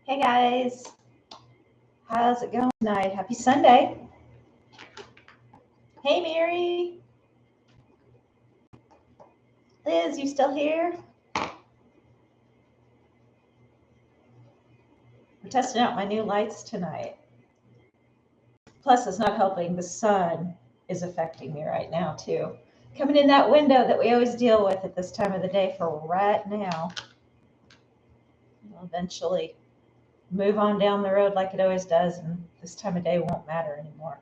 Hey guys, how's it going tonight? Happy Sunday. Hey Mary. Liz, you still here? We're testing out my new lights tonight. Plus, it's not helping. The sun is affecting me right now too. Coming in that window that we always deal with at this time of the day for right now. We'll eventually move on down the road like it always does, and this time of day won't matter anymore.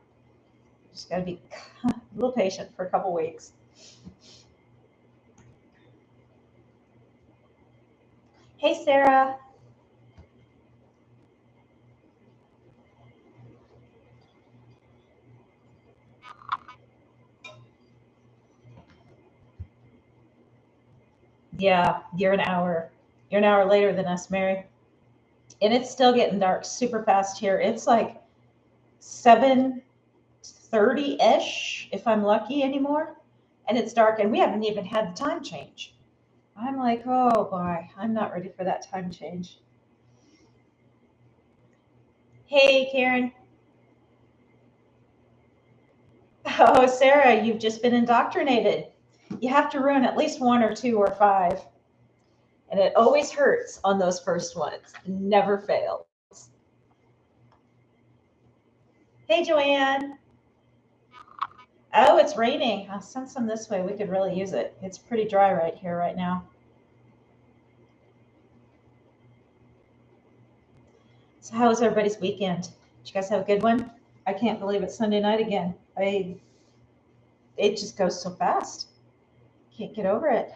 Just got to be a little patient for a couple weeks. Hey Sarah. Yeah, you're an hour later than us, Mary. And it's still getting dark super fast here. It's like 7:30-ish, if I'm lucky anymore. And it's dark, and we haven't even had the time change. I'm like, oh boy, I'm not ready for that time change. Hey, Karen. Oh, Sarah, you've just been indoctrinated. You have to ruin at least one or two or five. And it always hurts on those first ones. Never fails. Hey, Joanne. Oh, it's raining. I'll send some this way. We could really use it. It's pretty dry right here right now. So how was everybody's weekend? Did you guys have a good one? I can't believe it's Sunday night again. It just goes so fast. Can't get over it.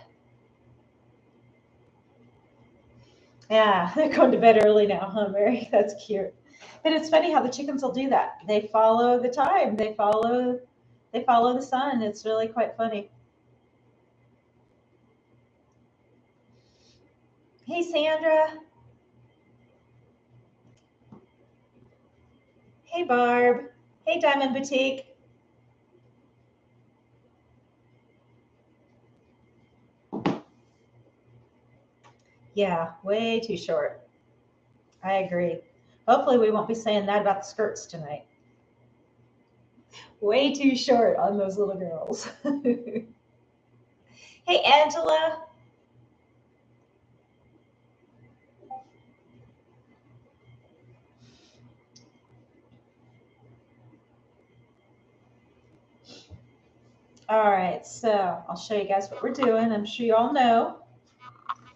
Yeah, they're going to bed early now, huh, Mary? That's cute. But it's funny how the chickens will do that. They follow the time. They follow the sun. It's really quite funny. Hey, Sandra. Hey, Barb. Hey, Diamond Boutique. Yeah, way too short. I agree. Hopefully we won't be saying that about the skirts tonight. Way too short on those little girls. Hey, Angela. All right, so I'll show you guys what we're doing. I'm sure you all know.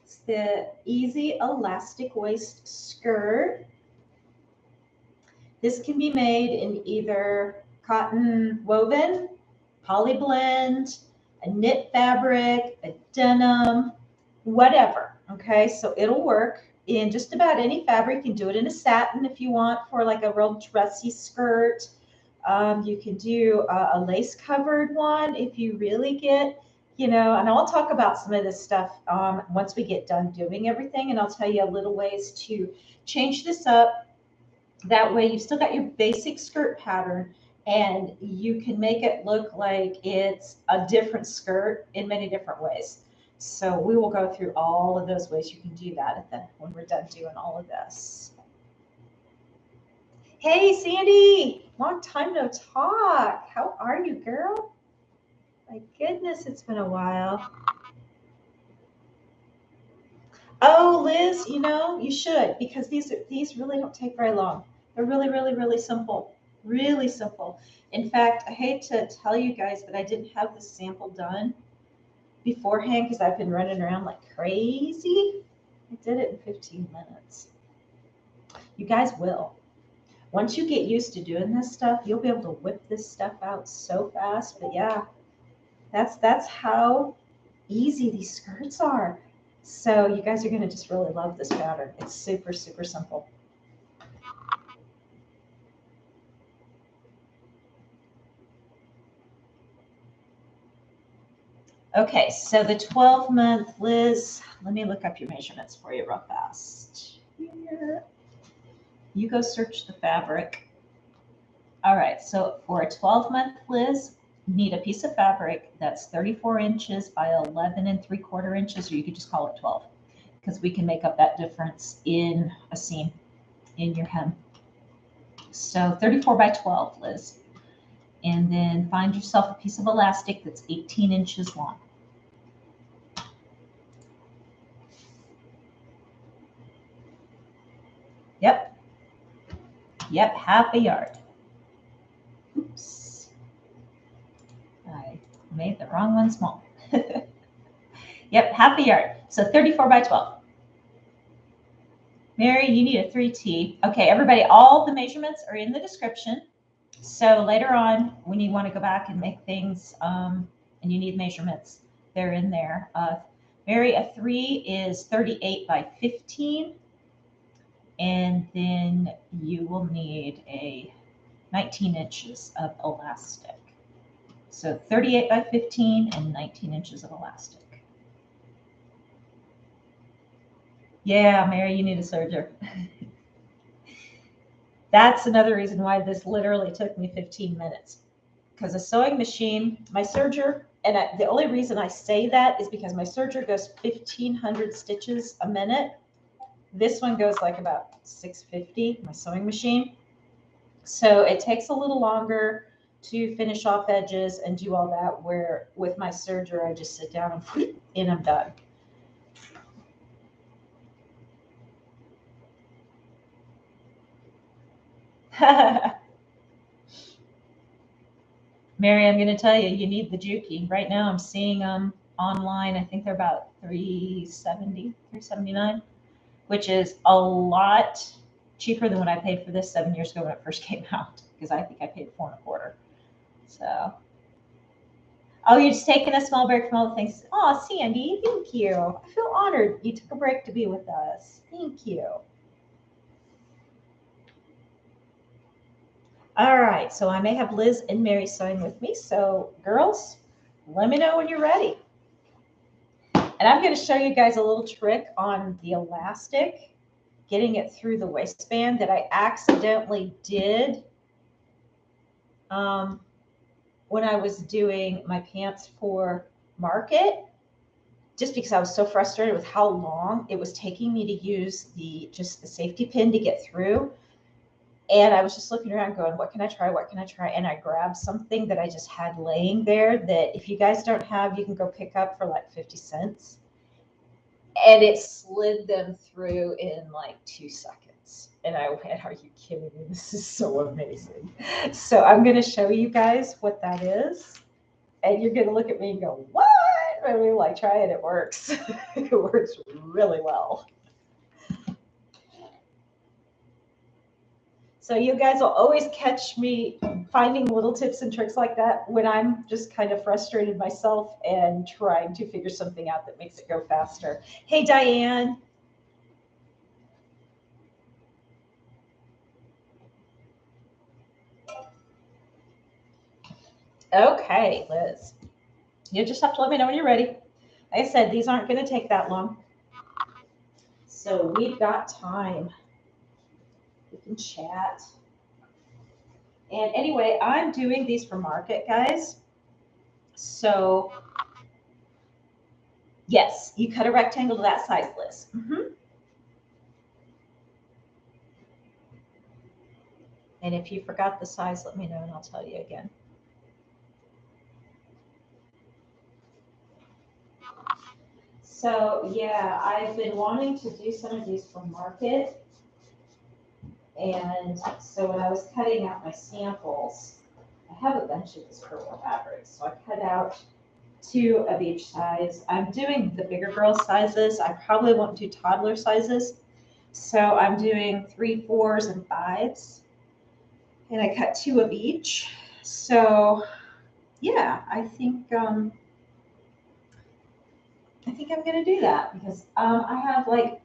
It's the Easy Elastic Waist Skirt. This can be made in either cotton woven, poly blend, a knit fabric, a denim, whatever. Okay, so it'll work in just about any fabric. You can do it in a satin if you want for like a real dressy skirt. You can do a lace covered one if you really get, and I'll talk about some of this stuff once we get done doing everything, and I'll tell you a little ways to change this up. That way you've still got your basic skirt pattern, and you can make it look like it's a different skirt in many different ways. So we will go through all of those ways you can do that when we're done doing all of this. Hey, Sandy, long time no talk. How are you, girl? My goodness, it's been a while. Oh, Liz, you should, because these really don't take very long. They're really, really, really simple. Really simple. In fact, I hate to tell you guys, but I didn't have the sample done beforehand because I've been running around like crazy. I did it in 15 minutes. You guys will. Once you get used to doing this stuff, you'll be able to whip this stuff out so fast. But yeah, that's how easy these skirts are. So you guys are going to just really love this pattern. It's super, super simple. Okay, so the 12-month, Liz, let me look up your measurements for you real fast. Here. You go search the fabric. All right, so for a 12-month, Liz, you need a piece of fabric that's 34 inches by 11 3/4 inches, or you could just call it 12, because we can make up that difference in a seam. in your hem. So 34 by 12, Liz. And then find yourself a piece of elastic that's 18 inches long. Yep. Yep, half a yard. Oops. I made the wrong one small. Yep, half a yard. So 34 by 12. Mary, you need a 3T. Okay, everybody, all the measurements are in the description. So later on, when you want to go back and make things and you need measurements, they're in there. Mary, a 3 is 38 by 15. And then you will need a 19 inches of elastic. So 38 by 15 and 19 inches of elastic. Yeah, Mary, you need a serger. That's another reason why this literally took me 15 minutes. Because a sewing machine, my serger, and the only reason I say that is because my serger goes 1,500 stitches a minute. This one goes like about 650, my sewing machine. So it takes a little longer to finish off edges and do all that, where with my serger, I just sit down and I'm done. Mary, I'm going to tell you, you need the Juki. Right now I'm seeing them online. I think they're about $370, $379, which is a lot cheaper than what I paid for this 7 years ago when it first came out, because I think I paid $4.25. So, oh, you're just taking a small break from all the things. Oh, Sandy, thank you. I feel honored you took a break to be with us. Thank you. All right, so I may have Liz and Mary sewing with me. So girls, let me know when you're ready. And I'm going to show you guys a little trick on the elastic, getting it through the waistband that I accidentally did when I was doing my pants for market, just because I was so frustrated with how long it was taking me to use just the safety pin to get through. And I was just looking around going, what can I try? What can I try? And I grabbed something that I just had laying there that if you guys don't have, you can go pick up for like 50 cents. And it slid them through in like 2 seconds. And I went, are you kidding me? This is so amazing. So I'm going to show you guys what that is. And you're going to look at me and go, what? I mean, like, try it. It works. It works really well. So you guys will always catch me finding little tips and tricks like that when I'm just kind of frustrated myself and trying to figure something out that makes it go faster. Hey, Diane. Okay, Liz. You just have to let me know when you're ready. Like I said, these aren't going to take that long. So we've got time. We can chat. And anyway, I'm doing these for market, guys. So yes, you cut a rectangle to that size, Liz. And if you forgot the size, let me know and I'll tell you again. So yeah, I've been wanting to do some of these for market. And so when I was cutting out my samples, I have a bunch of this purple fabric. So I cut out 2 of each size. I'm doing the bigger girl sizes. I probably won't do toddler sizes. So I'm doing 3, 4s, and 5s. And I cut 2 of each. So yeah, I think I'm going to do that because I have like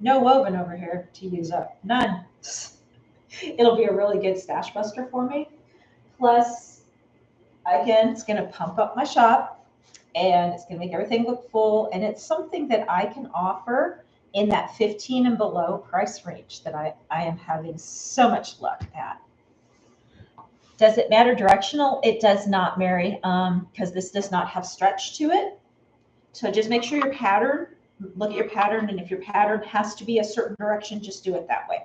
no woven over here to use up. None. It'll be a really good stash buster for me. Plus, again, it's going to pump up my shop and it's going to make everything look full. And it's something that I can offer in that 15 and below price range that I am having so much luck at. Does it matter directional? It does not, Mary, because this does not have stretch to it. So just make sure your pattern, look at your pattern, and if your pattern has to be a certain direction, just do it that way.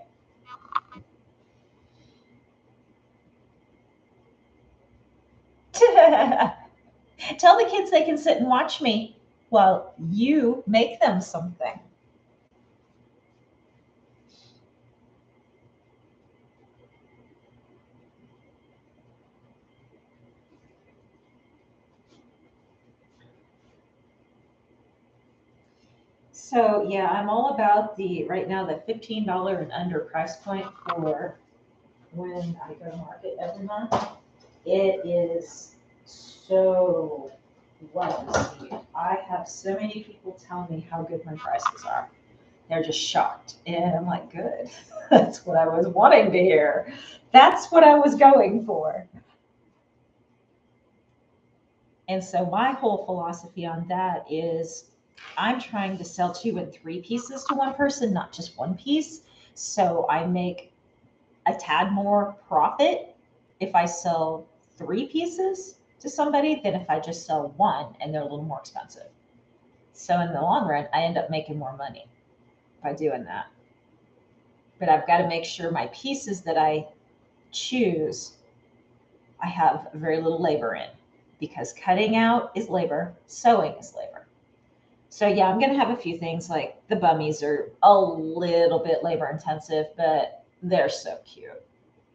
Tell the kids they can sit and watch me while you make them something. So yeah, I'm all about right now the $15 and under price point for when I go to market every month. It is so well received. I have so many people tell me how good my prices are. They're just shocked. And I'm like, good. That's what I was wanting to hear. That's what I was going for. And so my whole philosophy on that is I'm trying to sell 2 and 3 pieces to one person, not just one piece. So I make a tad more profit if I sell 3 pieces to somebody than if I just sell one and they're a little more expensive. So in the long run, I end up making more money by doing that. But I've got to make sure my pieces that I choose, I have very little labor in, because cutting out is labor, sewing is labor. So yeah, I'm going to have a few things like the bummies are a little bit labor intensive, but they're so cute.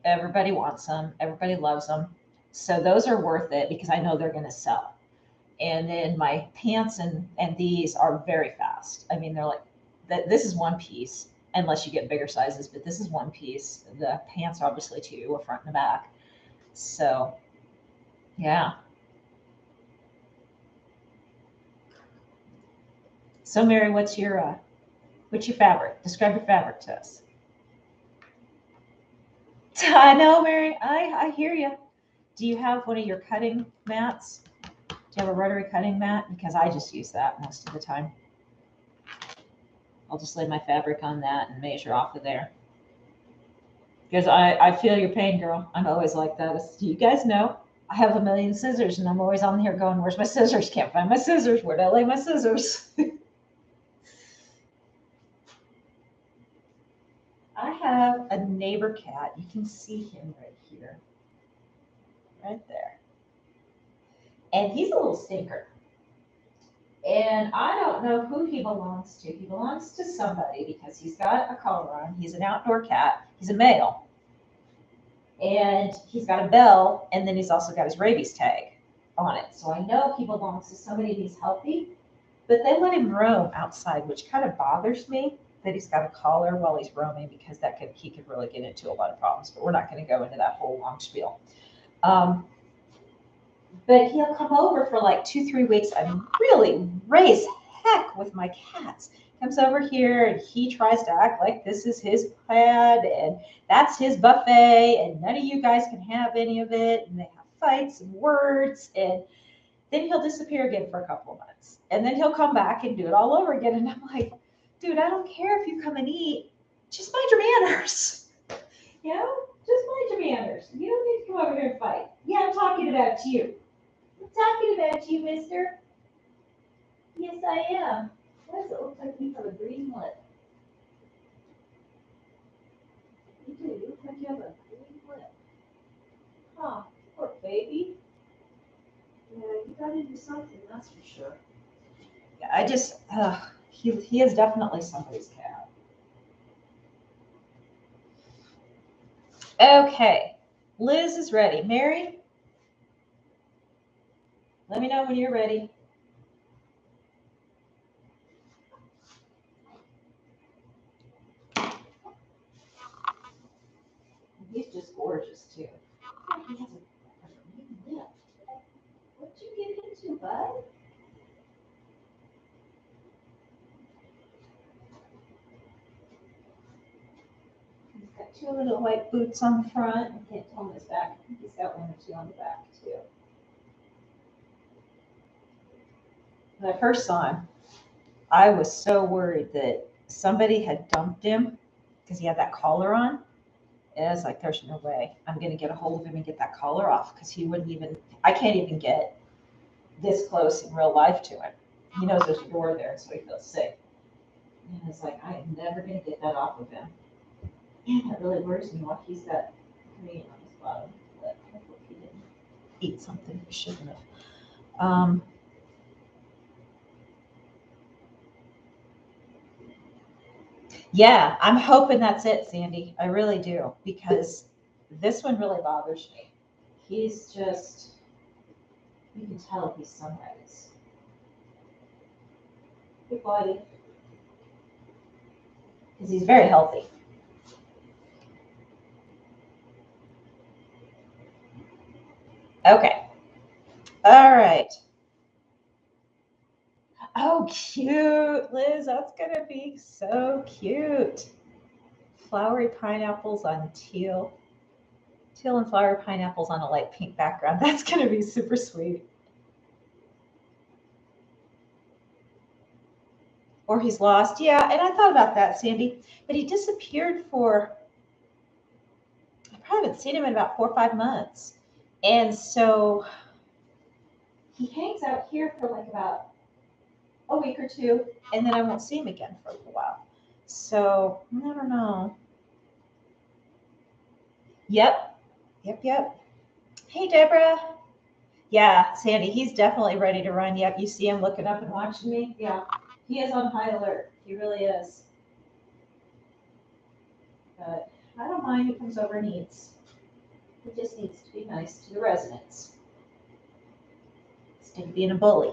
Everybody wants them. Everybody loves them. So those are worth it because I know they're going to sell. And then my pants and these are very fast. I mean, they're like, this is one piece, unless you get bigger sizes, but this is one piece. The pants are obviously 2, a front and a back. So yeah. So Mary, what's your fabric? Describe your fabric to us. I know, Mary. I hear you. Do you have one of your cutting mats? Do you have a rotary cutting mat? Because I just use that most of the time. I'll just lay my fabric on that and measure off of there. Because I feel your pain, girl. I'm always like that. Do you guys know? I have a million scissors and I'm always on here going, where's my scissors? Can't find my scissors. Where'd I lay my scissors? I have a neighbor cat. You can see him right here. Right there. And he's a little stinker. And I don't know who he belongs to. He belongs to somebody because he's got a collar on. He's an outdoor cat. He's a male. And he's got a bell, and then he's also got his rabies tag on it. So I know he belongs to somebody and he's healthy, but they let him roam outside, which kind of bothers me that he's got a collar while he's roaming, because he could really get into a lot of problems, but we're not going to go into that whole long spiel. But he'll come over for like 2-3 weeks and really raise heck with my cats. Comes over here and he tries to act like this is his pad and that's his buffet and none of you guys can have any of it. And they have fights and words, and then he'll disappear again for a couple of months. And then he'll come back and do it all over again. And I'm like, dude, I don't care if you come and eat. Just mind your manners. You know, just mind your manners. You don't need to come over here and fight. Yeah, I'm talking about you. I'm talking about you, mister. Yes, I am. Why does it look like you have a green lip? You do. You look like you have a green lip. Huh. Poor baby. Yeah, you got into something, that's for sure. Yeah, I just, he is definitely somebody's cat. Okay. Liz is ready. Mary? Let me know when you're ready. He's just gorgeous too. He has a green lip. What'd you get into, bud? He's got 2 little white boots on the front. I can't tell him his back. I think he's got 1 or 2 on the back too. When I first saw him, I was so worried that somebody had dumped him because he had that collar on. And I was like, there's no way I'm going to get a hold of him and get that collar off, because he wouldn't even, I can't even get this close in real life to him. He knows there's a door there, so he feels safe. And it's like, I am never going to get that off of him. And that really worries me. What he's got green on his bottom lip. I hope he didn't eat something you shouldn't have. Yeah, I'm hoping that's it, Sandy. I really do, because this one really bothers me. He's just, you can tell he's sunrise. Good body. Because he's very healthy. Okay. All right. Oh, cute, Liz. That's going to be so cute. Flowery pineapples on teal. Teal and flowery pineapples on a light pink background. That's going to be super sweet. Or he's lost. Yeah, and I thought about that, Sandy. But he disappeared for, I probably haven't seen him in about 4 or 5 months. And so he hangs out here for like about a week or two, and then I won't see him again for a little while. So I don't know. Yep. Hey, Deborah. Yeah, Sandy, he's definitely ready to run. Yep, you see him looking up and watching me? Yeah, he is on high alert. He really is. But I don't mind if he comes over and eats. He just needs to be nice to the residents instead of being a bully.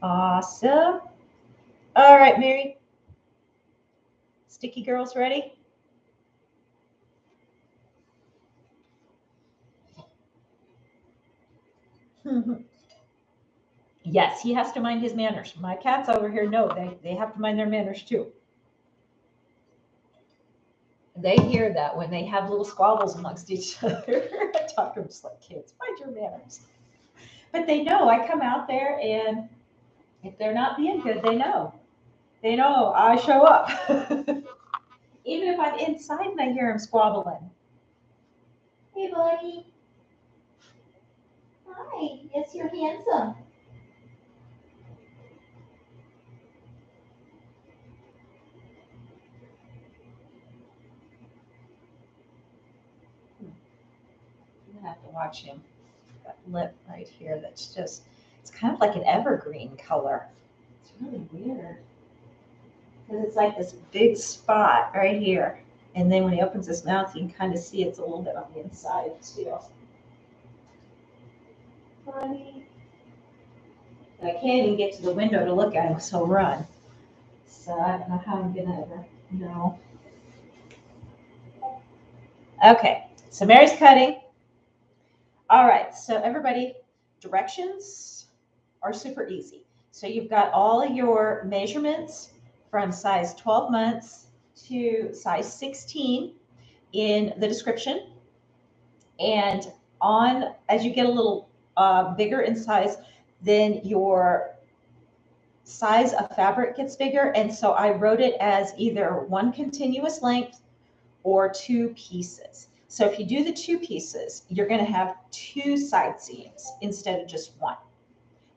Awesome. All right, Mary. Sticky girls ready? Yes, he has to mind his manners. My cats over here know they have to mind their manners too. They hear that when they have little squabbles amongst each other. I talk to them just like kids, mind your manners. But they know I come out there, and if they're not being good, they know. They know I show up. Even if I'm inside and I hear them squabbling. Hey, buddy. Hi. Yes, you're handsome. I'm gonna have to watch him. That lip right here, that's just, it's kind of like an evergreen color. It's really weird. Because it's like this big spot right here. And then when he opens his mouth, you can kind of see it's a little bit on the inside too. Funny. And I can't even get to the window to look at him, so run. So I don't know how I'm gonna ever know. Okay, so Mary's cutting. All right, so everybody, directions are super easy. So you've got all of your measurements from size 12 months to size 16 in the description. And on, as you get a little bigger in size, then your size of fabric gets bigger. And so I wrote it as either one continuous length or 2 pieces. So if you do the 2 pieces, you're going to have 2 side seams instead of just 1.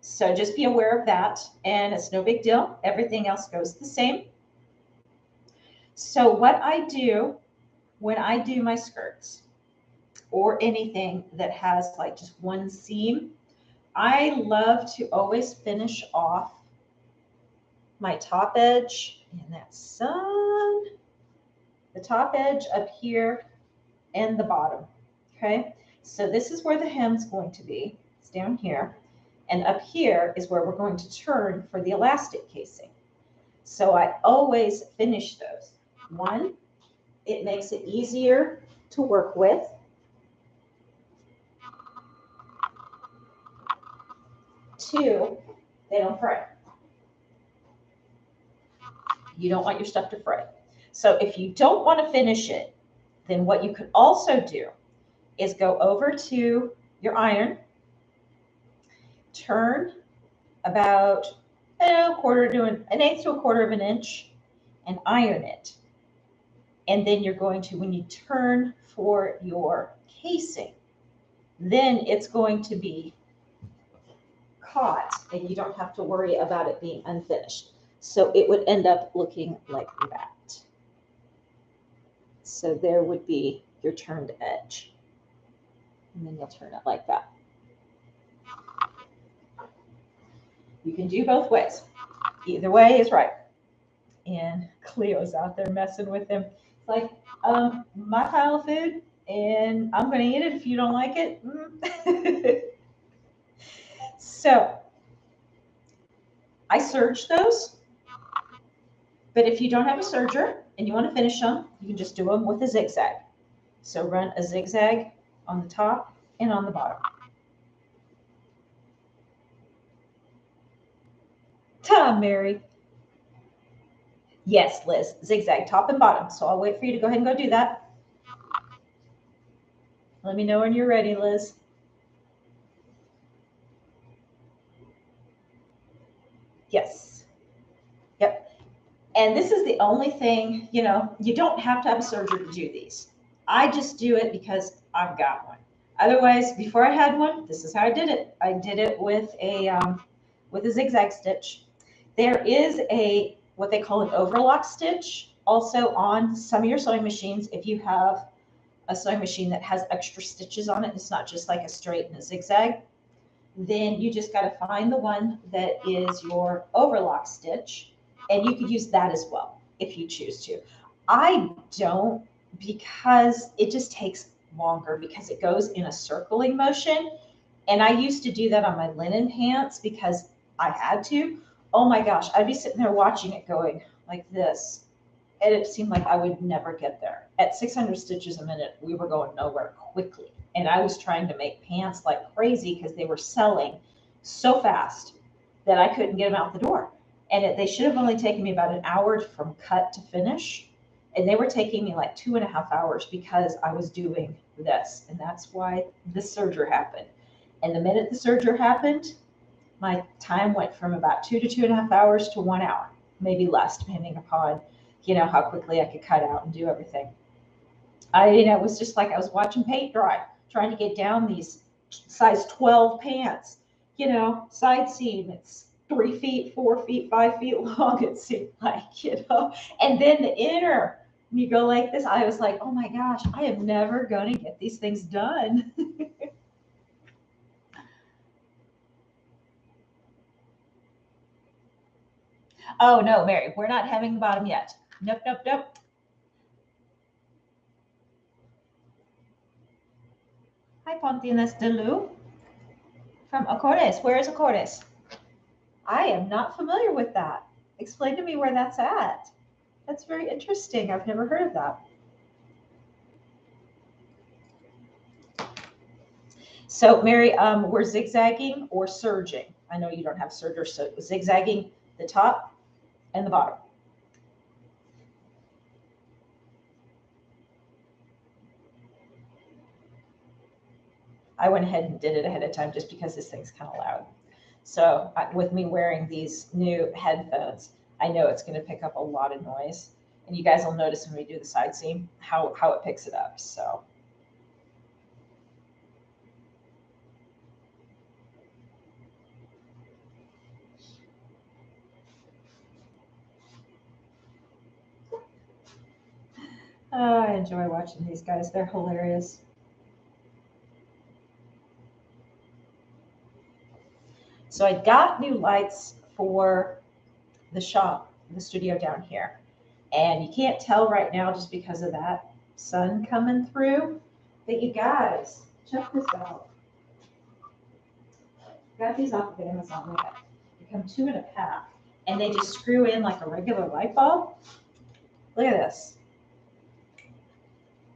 So just be aware of that, and it's no big deal. Everything else goes the same. So what I do when I do my skirts or anything that has like just 1 seam, I love to always finish off my top edge, and that's sun, the top edge up here and the bottom. Okay, so this is where the hem's going to be. It's down here. And up here is where we're going to turn for the elastic casing. So I always finish those. 1, it makes it easier to work with. 2, they don't fray. You don't want your stuff to fray. So if you don't want to finish it, then what you could also do is go over to your iron, turn about an eighth to a quarter of an inch, and iron it. And then you're going to, when you turn for your casing, then it's going to be caught and you don't have to worry about it being unfinished. So it would end up looking like that. So there would be your turned edge. And then you'll turn it like that. You can do both ways. Either way is right. And Cleo's out there messing with him. It's like, my pile of food, and I'm going to eat it if you don't like it. So I serge those. But if you don't have a serger and you want to finish them, you can just do them with a zigzag. So run a zigzag on the top and on the bottom. Tom, Mary. Yes, Liz, zigzag top and bottom. So I'll wait for you to go ahead and go do that. Let me know when you're ready, Liz. Yes. Yep. And this is the only thing, you know, you don't have to have a serger to do these. I just do it because I've got one. Otherwise, before I had one, this is how I did it. I did it with a zigzag stitch. There is a what they call an overlock stitch also on some of your sewing machines. If you have a sewing machine that has extra stitches on it, it's not just like a straight and a zigzag, then you just got to find the one that is your overlock stitch, and you could use that as well if you choose to. I don't, because it just takes longer because it goes in a circling motion. And I used to do that on my linen pants because I had to. Oh my gosh, I'd be sitting there watching it going like this. And it seemed like I would never get there. At 600 stitches a minute, we were going nowhere quickly. And I was trying to make pants like crazy because they were selling so fast that I couldn't get them out the door. And they should have only taken me about an hour from cut to finish. And they were taking me like 2.5 hours because I was doing this. And that's why the serger happened. And the minute the serger happened, my time went from about 2 to 2.5 hours to 1 hour, maybe less, depending upon, you know, how quickly I could cut out and do everything. It was just like I was watching paint dry, trying to get down these size 12 pants, you know, side seam. It's 3 feet, 4 feet, 5 feet long, it seemed like, you know, and then the inner, you go like this. I was like, oh my gosh, I am never going to get these things done. Oh no, Mary, we're not having the bottom yet. Nope, nope, nope. Hi, Pontines de Lou from Acordes. Where is Acordes? I am not familiar with that. Explain to me where that's at. That's very interesting. I've never heard of that. So, Mary, we're zigzagging or serging. I know you don't have serger, so zigzagging the top and the bottom. I went ahead and did it ahead of time just because this thing's kind of loud. So with me wearing these new headphones, I know it's going to pick up a lot of noise. And you guys will notice when we do the side seam how it picks it up. So. I enjoy watching these guys. They're hilarious. So I got new lights for the shop, the studio down here. And you can't tell right now just because of that sun coming through. But you guys, check this out. Got these off of Amazon. Look at it. They come 2 in a pack. And they just screw in like a regular light bulb. Look at this.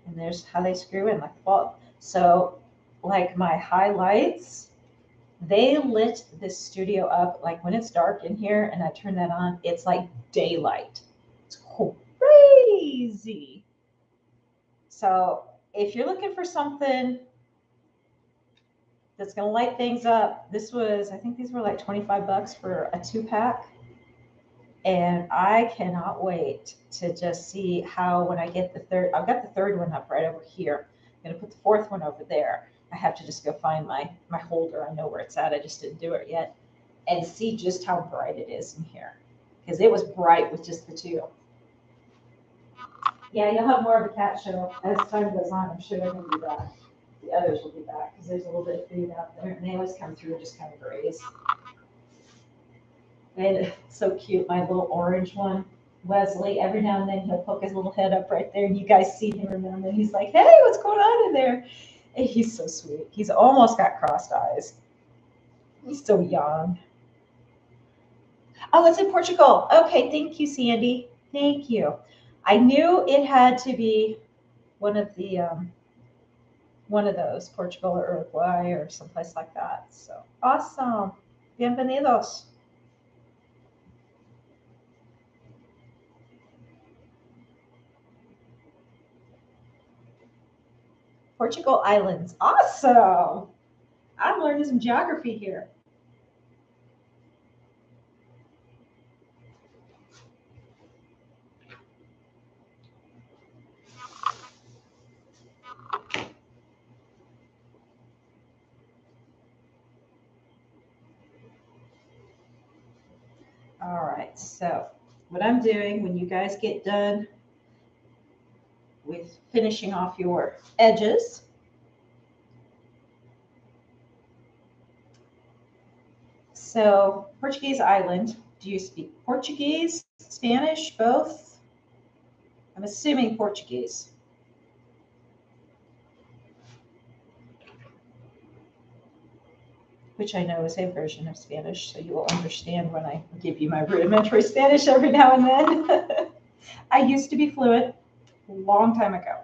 And there's how they screw in like the bulb. So like my highlights, they lit this studio up like when it's dark in here and I turn that on, it's like daylight. It's crazy. So if you're looking for something that's going to light things up, I think these were like 25 bucks for a 2-pack. And I cannot wait to just see how when I get the third, I've got the third one up right over here. I'm going to put the fourth one over there. I have to just go find my holder. I know where it's at. I just didn't do it yet. And see just how bright it is in here. Because it was bright with just the 2. Yeah, you'll have more of a cat show as time goes on. I'm sure they're going to do that. The others will be back because there's a little bit of food out there, and they always come through and just kind of graze. And it's so cute, my little orange one, Wesley. Every now and then he'll poke his little head up right there, and you guys see him around, and he's like, "Hey, what's going on in there?" And he's so sweet. He's almost got crossed eyes. He's so young. Oh, it's in Portugal. Okay, thank you, Sandy. Thank you. I knew it had to be one of those, Portugal or Uruguay or someplace like that. So awesome. Bienvenidos. Portugal Islands. Awesome. I'm learning some geography here. All right, so what I'm doing when you guys get done with finishing off your edges, so Portuguese island, do you speak Portuguese, Spanish, both? I'm assuming Portuguese. Which I know is a version of Spanish, so you will understand when I give you my rudimentary Spanish every now and then. I used to be fluent long time ago.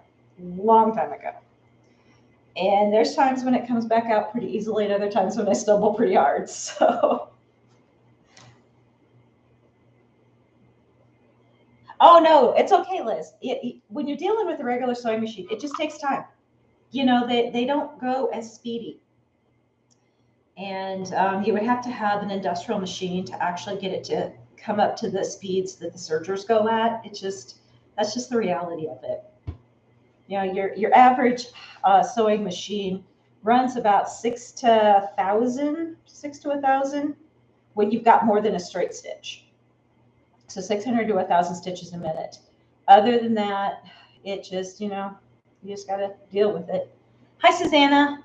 And there's times when it comes back out pretty easily, and other times when I stumble pretty hard. So, oh no, it's okay, Liz. When you're dealing with a regular sewing machine, it just takes time. They don't go as speedy. And you would have to have an industrial machine to actually get it to come up to the speeds that the sergers go at. That's just the reality of it. Your average sewing machine runs about 6 to 1,000 when you've got more than a straight stitch. So 600 to 1,000 stitches a minute. Other than that, it just, you just got to deal with it. Hi, Susanna.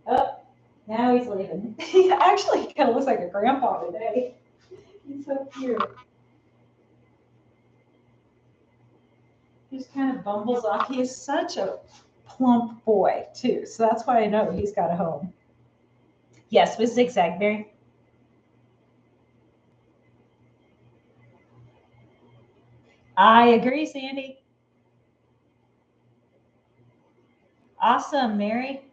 Oh, now he's leaving. He actually kind of looks like a grandpa today. He's so cute. He just kind of bumbles off. He is such a plump boy, too. So that's why I know he's got a home. Yes, with zigzag, Mary. I agree, Sandy. Awesome, Mary.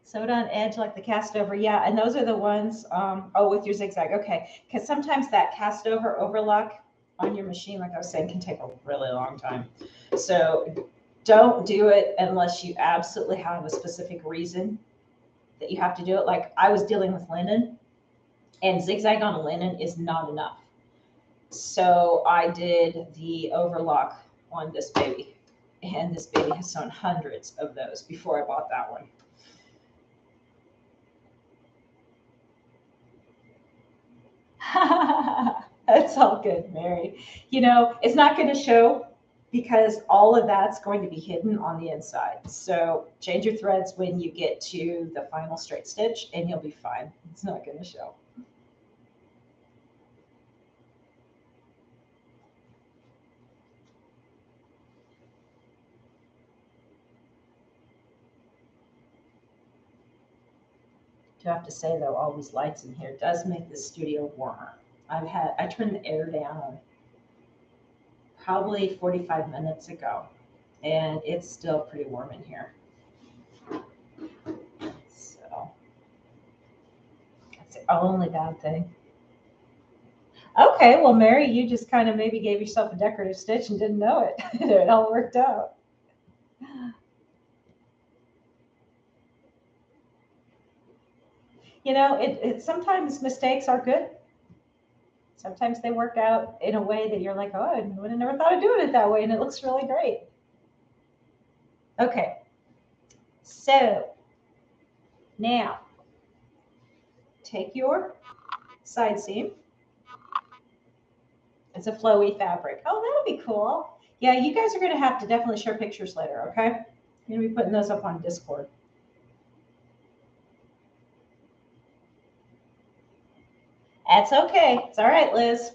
Sewed on edge like the cast over. Yeah, and those are the ones, with your zigzag. Okay, because sometimes that cast over overlock on your machine, like I was saying, can take a really long time. So don't do it unless you absolutely have a specific reason that you have to do it. Like I was dealing with linen, and zigzag on a linen is not enough. So I did the overlock on this baby, and this baby has sewn hundreds of those before I bought that one. That's all good, Mary. It's not going to show because all of that's going to be hidden on the inside. So change your threads when you get to the final straight stitch and you'll be fine. It's not going to show. Do have to say though, all these lights in here does make the studio warmer. I turned the air down probably 45 minutes ago, and it's still pretty warm in here. So that's the only bad thing. Okay, well, Mary, you just kind of maybe gave yourself a decorative stitch and didn't know it. It all worked out. Sometimes mistakes are good. Sometimes they work out in a way that you're like, oh, I would have never thought of doing it that way, and it looks really great. Okay, so now take your side seam. It's a flowy fabric. Oh, that'll be cool. Yeah, you guys are going to have to definitely share pictures later, okay? I'm going to be putting those up on Discord. That's okay. It's all right, Liz.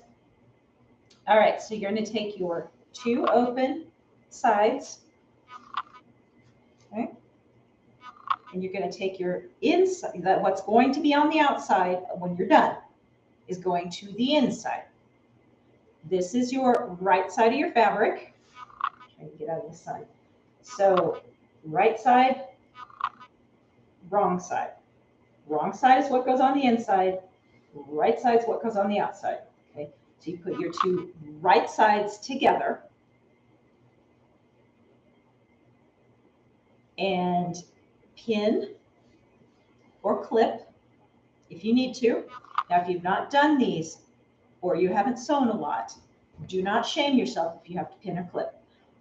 All right, so you're going to take your 2 open sides, okay? And you're going to take your inside, that what's going to be on the outside when you're done is going to the inside. This is your right side of your fabric. Trying to get out of this side. So right side, wrong side. Wrong side is what goes on the inside. Right side is what goes on the outside. Okay, so you put your 2 right sides together and pin or clip if you need to. Now, if you've not done these or you haven't sewn a lot, do not shame yourself if you have to pin or clip.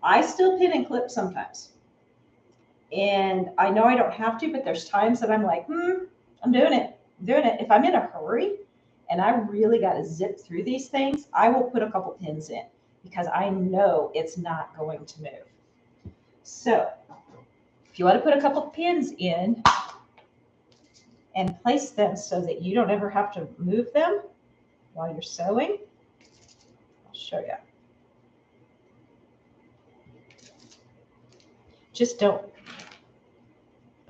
I still pin and clip sometimes. And I know I don't have to, but there's times that I'm like, I'm doing it. I'm doing it. If I'm in a hurry and I really got to zip through these things, I will put a couple pins in because I know it's not going to move. So if you want to put a couple pins in and place them so that you don't ever have to move them while you're sewing, I'll show you. Just don't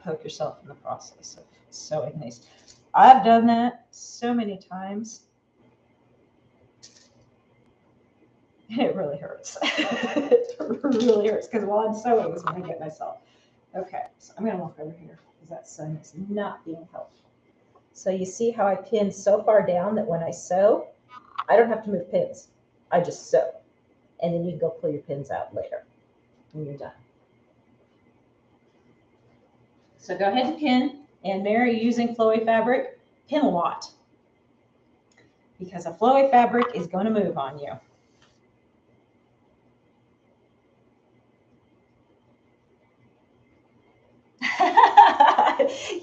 poke yourself in the process of sewing these. I've done that so many times. It really hurts. It really hurts because while I'm sewing is when I get myself. Okay, so I'm going to walk over here because that sun is not being helpful. So you see how I pin so far down that when I sew, I don't have to move pins. I just sew. And then you can go pull your pins out later when you're done. So go ahead and pin. And Mary, using flowy fabric, pin a lot. Because a flowy fabric is going to move on you.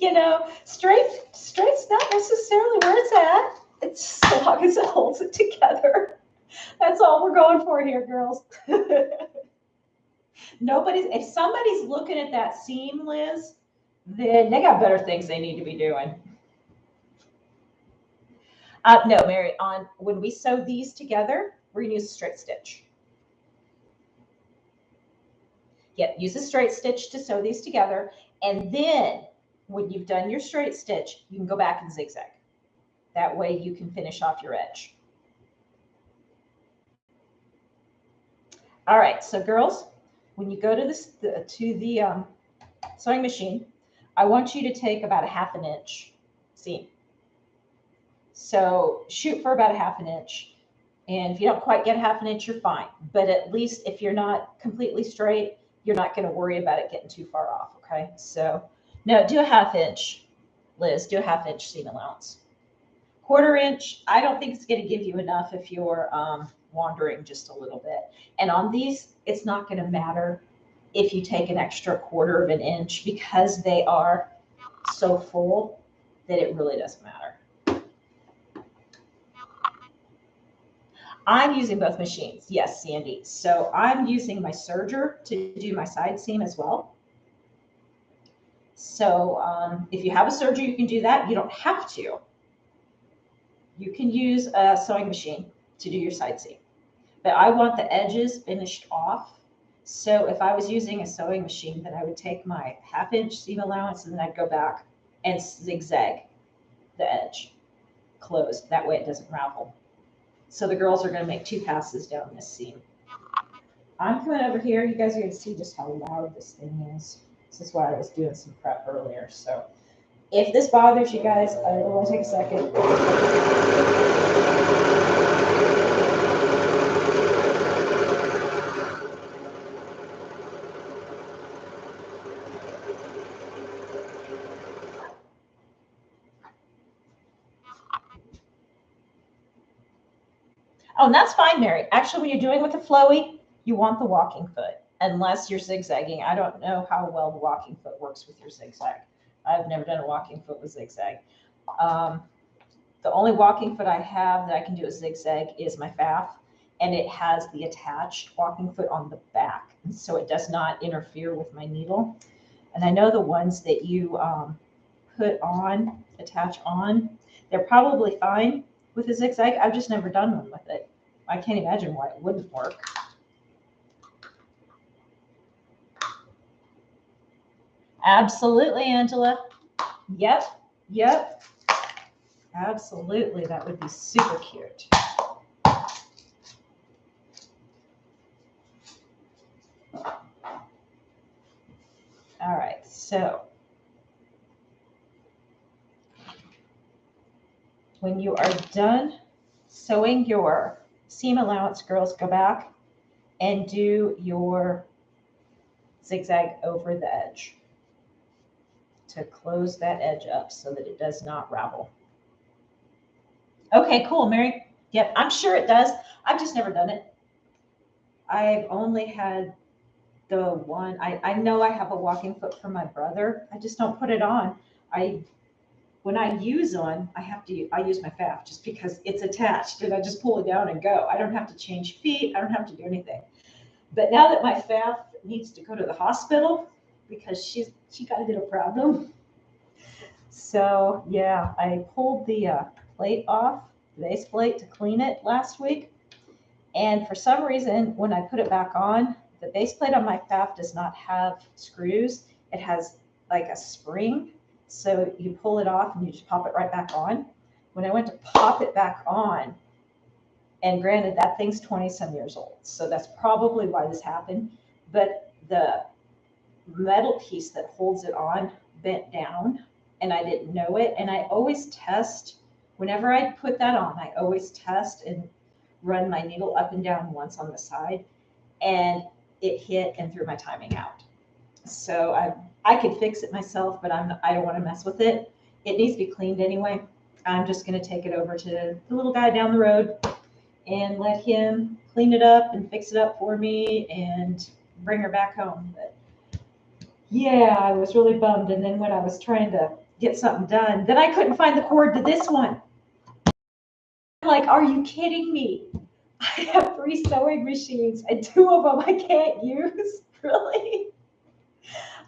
You know, straight's not necessarily where it's at. It's as long as it holds it together. That's all we're going for here, girls. If somebody's looking at that seam, Liz, then they got better things they need to be doing. No, Mary, when we sew these together, we're gonna use a straight stitch. Yeah, use a straight stitch to sew these together. And then when you've done your straight stitch, you can go back and zigzag. That way you can finish off your edge. All right, so girls, when you go to the sewing machine, I want you to take about a 1/2 inch seam. So shoot for about a 1/2 inch. And if you don't quite get 1/2 inch, you're fine. But at least if you're not completely straight, you're not going to worry about it getting too far off, okay? So no, do a 1/2 inch, Liz. Do a 1/2 inch seam allowance. 1/4 inch, I don't think it's going to give you enough if you're wandering just a little bit. And on these, it's not going to matter if you take an extra 1/4 inch because they are so full that it really doesn't matter. I'm using both machines. Yes, Scandeez. So I'm using my serger to do my side seam as well. So if you have a serger, you can do that. You don't have to. You can use a sewing machine to do your side seam. But I want the edges finished off. So if I was using a sewing machine, then I would take my 1/2 inch seam allowance and then I'd go back and zigzag the edge closed. That way it doesn't ravel. So the girls are going to make 2 passes down this seam. I'm coming over here. You guys are going to see just how loud this thing is. This is why I was doing some prep earlier. So if this bothers you guys, I want to take a second. Oh, and that's fine, Mary. Actually, when you're doing with a flowy, you want the walking foot, unless you're zigzagging. I don't know how well the walking foot works with your zigzag. I've never done a walking foot with zigzag. The only walking foot I have that I can do a zigzag is my faff, and it has the attached walking foot on the back. And so it does not interfere with my needle. And I know the ones that you attach on, they're probably fine with a zigzag. I've just never done one with it. I can't imagine why it wouldn't work. Absolutely, Angela. Yep, yep. Absolutely, that would be super cute. All right, so when you are done sewing your seam allowance, girls, go back and do your zigzag over the edge to close that edge up so that it does not ravel. Okay, cool, Mary. Yep, I'm sure it does. I've just never done it. I've only had the one. I know I have a walking foot for my brother. I just don't put it on. When I use one, I use my FAF just because it's attached and I just pull it down and go. I don't have to change feet. I don't have to do anything. But now that my FAF needs to go to the hospital because she got a little problem. So yeah, I pulled the plate off, the base plate, to clean it last week. And for some reason, when I put it back on, the base plate on my FAF does not have screws. It has like a spring. So you pull it off and you just pop it right back on. When I went to pop it back on, and granted, that thing's 20-some years old, so that's probably why this happened. But the metal piece that holds it on bent down, and I didn't know it. And I always test, whenever I put that on, I always test and run my needle up and down once on the side, and it hit and threw my timing out. So I could fix it myself, but I don't want to mess with it. It needs to be cleaned anyway. I'm just going to take it over to the little guy down the road and let him clean it up and fix it up for me and bring her back home. But yeah, I was really bummed. And then when I was trying to get something done, then I couldn't find the cord to this one. I'm like, are you kidding me? I have 3 sewing machines and 2 of them I can't use. Really?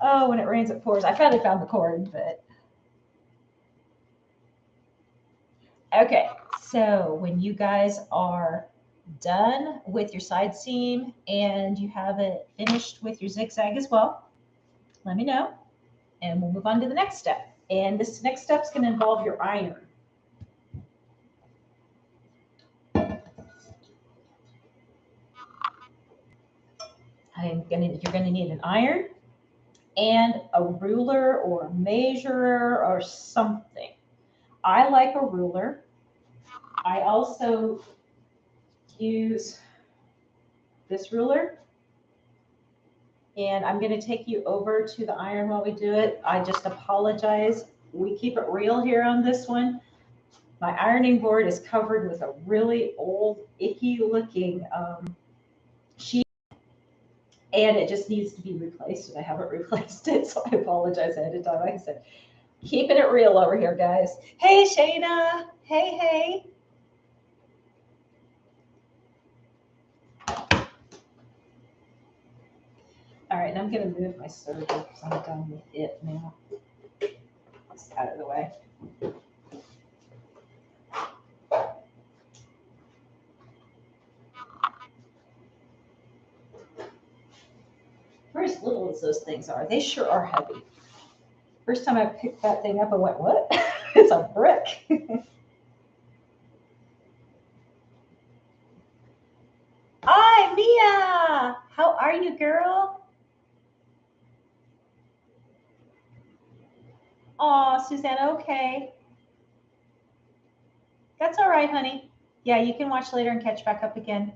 Oh, when it rains, it pours. I finally found the cord, but. Okay, so when you guys are done with your side seam and you have it finished with your zigzag as well, let me know and we'll move on to the next step. And this next step is going to involve your iron. You're going to need an iron and a ruler or a measurer or something. I like a ruler. I also use this ruler, and I'm going to take you over to the iron while we do it. I just apologize. We keep it real here on this one. My ironing board is covered with a really old, icky looking sheet, and it just needs to be replaced, and I haven't replaced it, so I apologize ahead of time. Like I said, keeping it real over here, guys. Hey, Shayna. Hey, hey. All right, and I'm going to move my serger because I'm done with it now. It's out of the way. For as little as those things are, they sure are heavy. First time I picked that thing up, I went, what? It's a brick. Hi, Mia. How are you, girl? Oh, Susanna, okay. That's all right, honey. Yeah, you can watch later and catch back up again.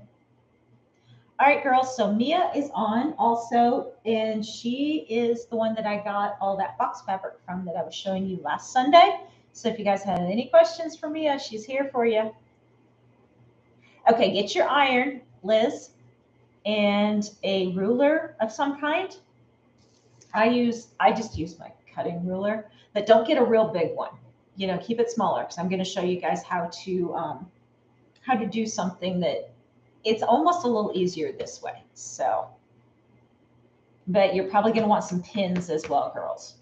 All right, girls, so Mia is on also, and she is the one that I got all that box fabric from that I was showing you last Sunday. So if you guys had any questions for Mia, she's here for you. Okay, get your iron, Liz, and a ruler of some kind. I just use my cutting ruler, but don't get a real big one. You know, keep it smaller because I'm going to show you guys how to do something that it's almost a little easier this way. So, but you're probably going to want some pins as well, girls.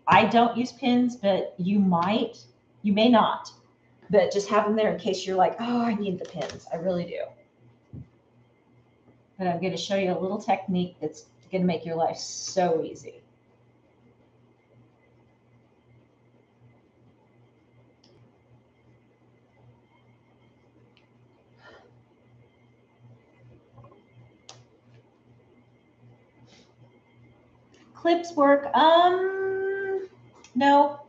I don't use pins, but you may not, but just have them there in case you're like, oh, I need the pins. I really do. But I'm going to show you a little technique that's going to make your life so easy. Clips work. No,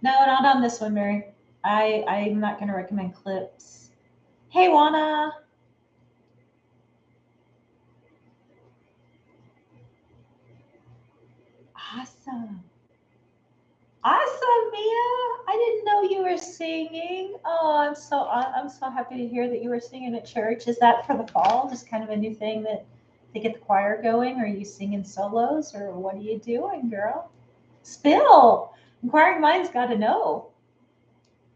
not on this one, Mary. I'm not going to recommend clips. Hey, Juana. Awesome. Awesome, Mia. I didn't know you were singing. Oh, I'm so happy to hear that you were singing at church. Is that for the fall? Just kind of a new thing that to get the choir going? Are you singing solos or what are you doing, girl? Spill. Inquiring minds got to know.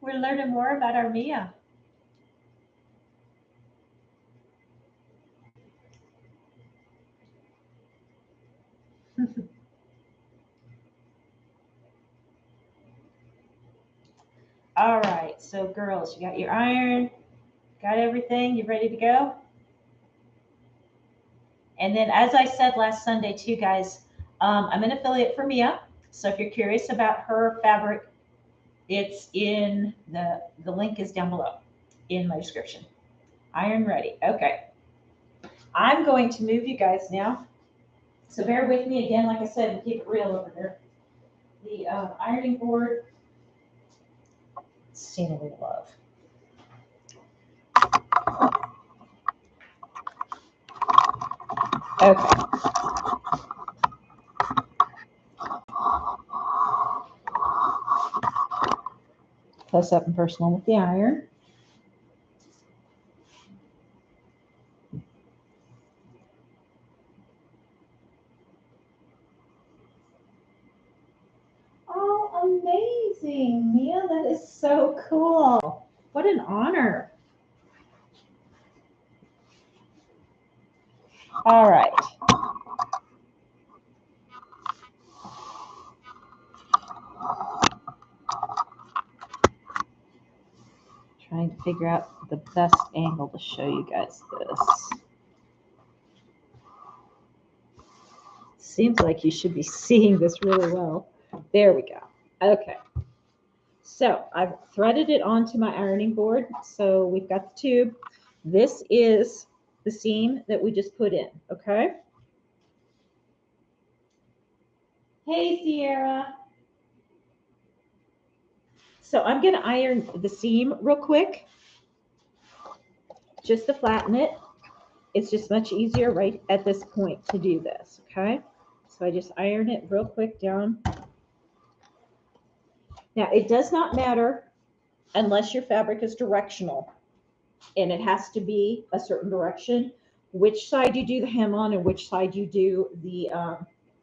We're learning more about our Mia. All right, so girls, you got your iron, got everything, you ready to go? And then, as I said last Sunday too, guys, I'm an affiliate for Mia. So if you're curious about her fabric, it's in the link is down below in my description. Iron ready. Okay. I'm going to move you guys now. So bear with me again. Like I said, we'll keep it real over here. The ironing board, scenery love. Okay. Close up and personal with the iron. Oh, amazing, Mia. That is so cool. What an honor. All right. Trying to figure out the best angle to show you guys this. Seems like you should be seeing this really well. There we go. Okay. So I've threaded it onto my ironing board. So we've got the tube. This is the seam that we just put in. Okay. Hey, Sierra. So I'm going to iron the seam real quick, just to flatten it. It's just much easier right at this point to do this. Okay. So I just iron it real quick down. Now it does not matter unless your fabric is directional and it has to be a certain direction, which side you do the hem on and which side you do the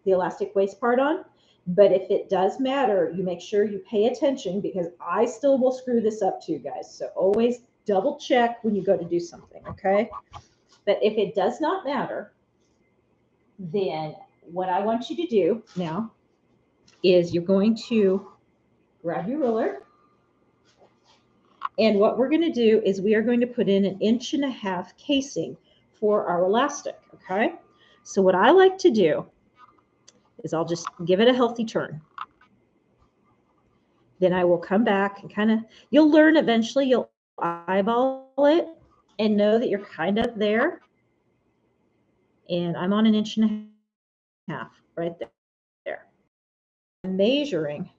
elastic waist part on. But if it does matter, you make sure you pay attention because I still will screw this up too, guys. So always double check when you go to do something, okay? But if it does not matter, then what I want you to do now is you're going to grab your ruler. And what we're going to do is we are going to put in 1.5 inch casing for our elastic, okay? So what I like to do is I'll just give it a healthy turn. Then I will come back and kind of, you'll learn eventually, you'll eyeball it and know that you're kind of there. And I'm on 1.5 inch right there. I'm measuring.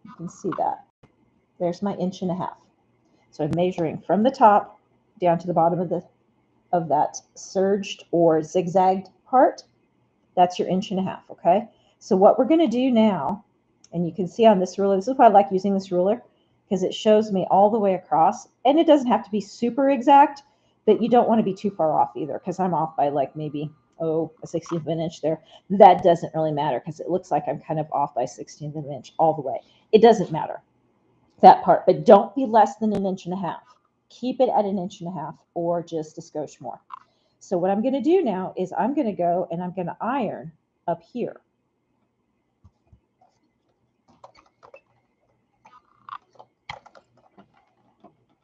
You can see that. There's my 1.5 inch. So I'm measuring from the top down to the bottom of that surged or zigzagged part. That's your 1.5 inch, okay? So what we're going to do now, and you can see on this ruler, this is why I like using this ruler, because it shows me all the way across. And it doesn't have to be super exact, but you don't want to be too far off either, because I'm off by like maybe, a 1/16 of an inch there. That doesn't really matter, because it looks like I'm kind of off by 1/16 of an inch all the way. It doesn't matter. that part, but don't be less than 1.5 inches. Keep it at 1.5 inches or just a skosh more. So what I'm going to do now is I'm going to go and I'm going to iron up here.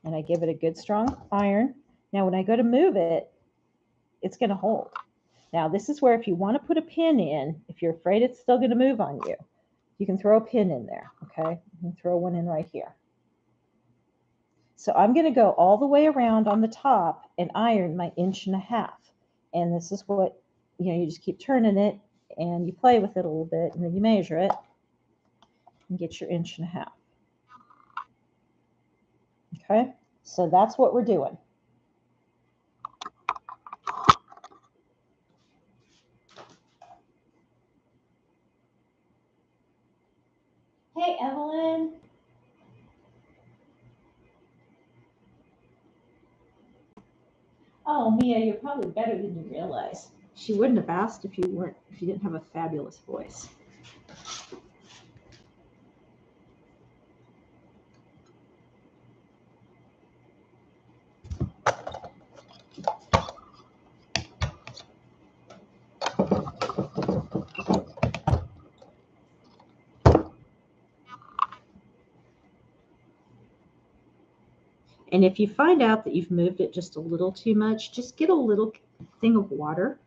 And I give it a good strong iron. Now when I go to move it, it's going to hold. Now this is where if you want to put a pin in, if you're afraid it's still going to move on you, you can throw a pin in there, okay? You can throw one in right here. So I'm going to go all the way around on the top and iron my 1.5 inches. And this is what, you just keep turning it and you play with it a little bit and then you measure it and get your 1.5 inches. Okay, so that's what we're doing. Hey, Evelyn. Oh, Mia, you're probably better than you realize. She wouldn't have asked if you didn't have a fabulous voice. And if you find out that you've moved it just a little too much, just get a little thing of water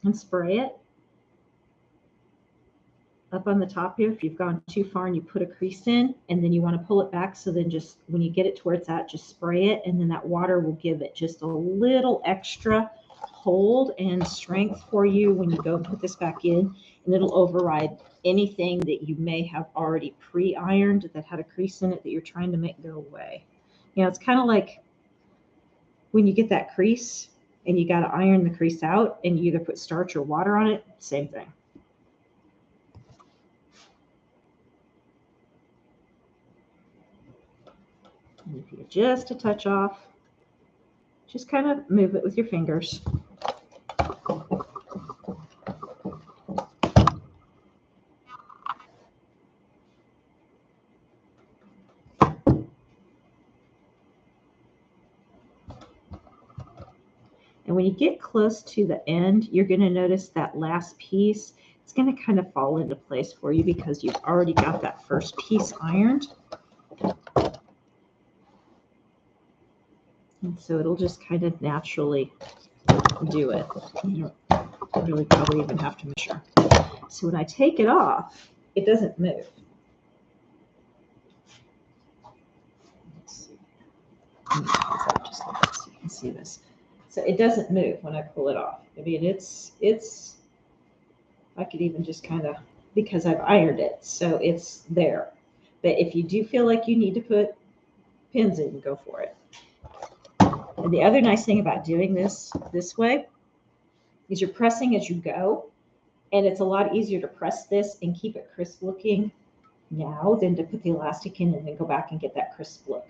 and spray it up on the top here. If you've gone too far and you put a crease in and then you want to pull it back, so then just when you get it to where it's at, just spray it, and then that water will give it just a little extra hold and strength for you when you go and put this back in, and it'll override anything that you may have already pre-ironed that had a crease in it that you're trying to make go away. It's kind of like when you get that crease and you got to iron the crease out and you either put starch or water on it, same thing. And if you get just a touch off, just kind of move it with your fingers. And when you get close to the end, you're going to notice that last piece, it's going to kind of fall into place for you because you've already got that first piece ironed. And so it'll just kind of naturally do it. You don't really probably even have to measure. So when I take it off, it doesn't move. Let's see. Just a little bit so you can see this. So it doesn't move when I pull it off. I mean, it's I could even just kind of, because I've ironed it, so it's there. But if you do feel like you need to put pins in, go for it. And the other nice thing about doing this way is you're pressing as you go, and it's a lot easier to press this and keep it crisp looking now than to put the elastic in and then go back and get that crisp look.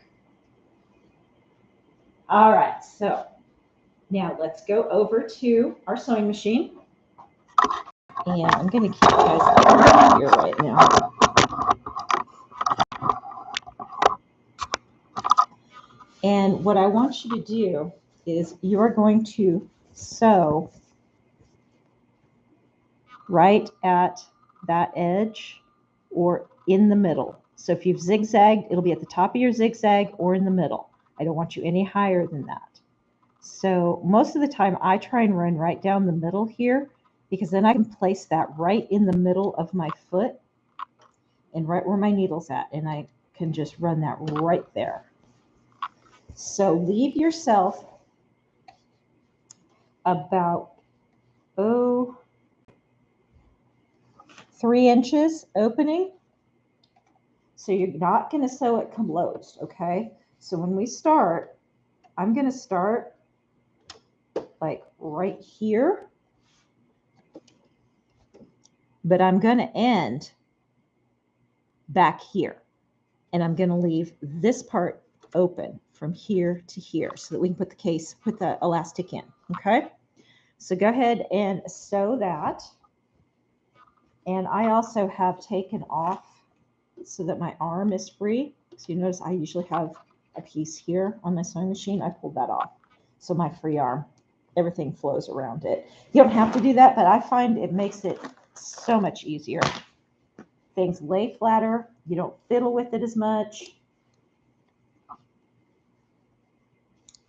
All right, so now let's go over to our sewing machine. And I'm going to keep you guys here right now. And what I want you to do is you're going to sew right at that edge or in the middle. So if you've zigzagged, it'll be at the top of your zigzag or in the middle. I don't want you any higher than that. So most of the time I try and run right down the middle here, because then I can place that right in the middle of my foot and right where my needle's at, and I can just run that right there. So leave yourself about 3 inches opening. So you're not going to sew it closed, okay? So when we start, I'm going to start like right here, but I'm going to end back here, and I'm going to leave this part open from here to here so that we can put the elastic in, okay? So go ahead and sew that. And I also have taken off so that my arm is free. So you notice I usually have a piece here on my sewing machine. I pulled that off. So my free arm, everything flows around it. You don't have to do that, but I find it makes it so much easier. Things lay flatter. You don't fiddle with it as much.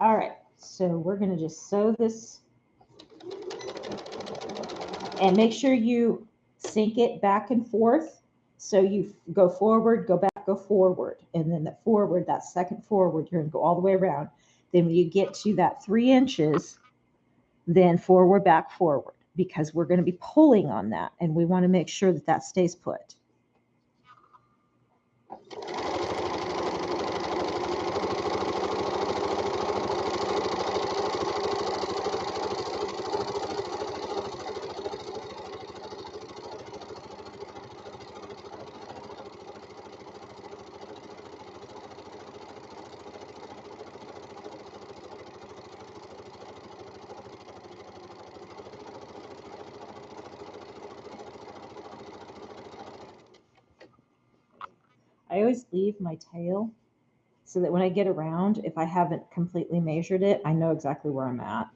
All right, so we're going to just sew this and make sure you sink it back and forth. So you go forward, go back, go forward. And then the forward, that second forward, you're going to go all the way around. Then when you get to that 3 inches, then forward, back, forward, because we're going to be pulling on that. And we want to make sure that that stays put. I always leave my tail so that when I get around, if I haven't completely measured it, I know exactly where I'm at.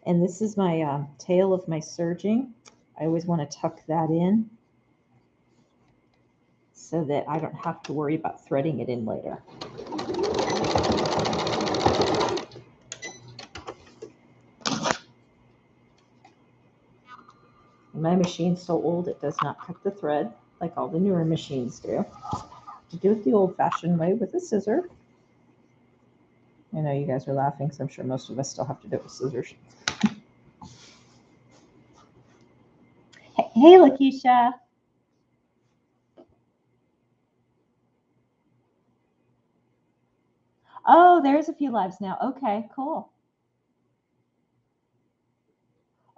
And this is my tail of my serging. I always want to tuck that in so that I don't have to worry about threading it in later. My machine's so old it does not cut the thread like all the newer machines do. To do it the old-fashioned way with a scissor. I know you guys are laughing, so I'm sure most of us still have to do it with scissors. Hey, Lakeisha. Oh, there's a few lives now. Okay, cool.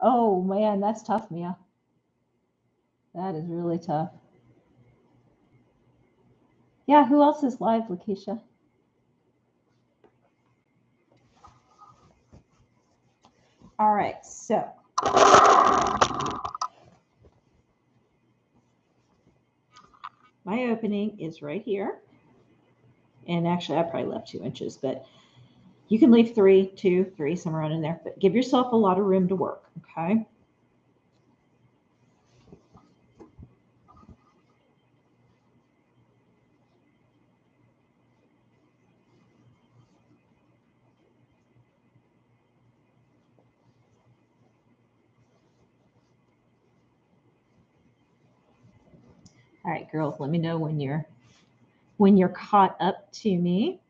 Oh, man, that's tough, Mia. That is really tough. Yeah, who else is live, Lakeisha? All right, so my opening is right here. And actually, I probably left 2 inches, but you can leave 3, 2, 3, somewhere around in there. But give yourself a lot of room to work, okay? All right, girls, let me know when you're caught up to me.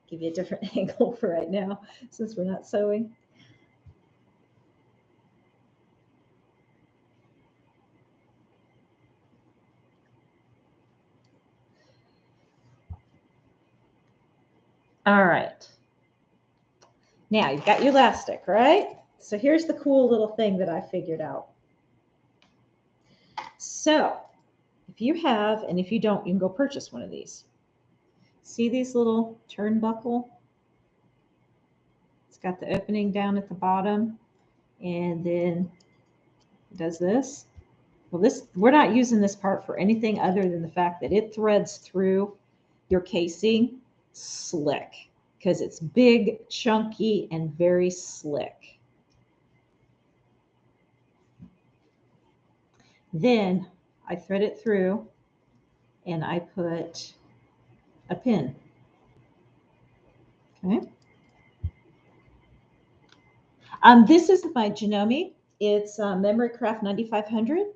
Give you a different angle for right now since we're not sewing. All right. Now you've got your elastic, right? So here's the cool little thing that I figured out. So if you have, and if you don't, you can go purchase one of these. See these little turnbuckle? It's got the opening down at the bottom, and then it does this. Well, we're not using this part for anything other than the fact that it threads through your casing slick because it's big, chunky, and very slick. Then I thread it through and I put a pin. Okay. This is my Janome. It's Memory Craft 9500.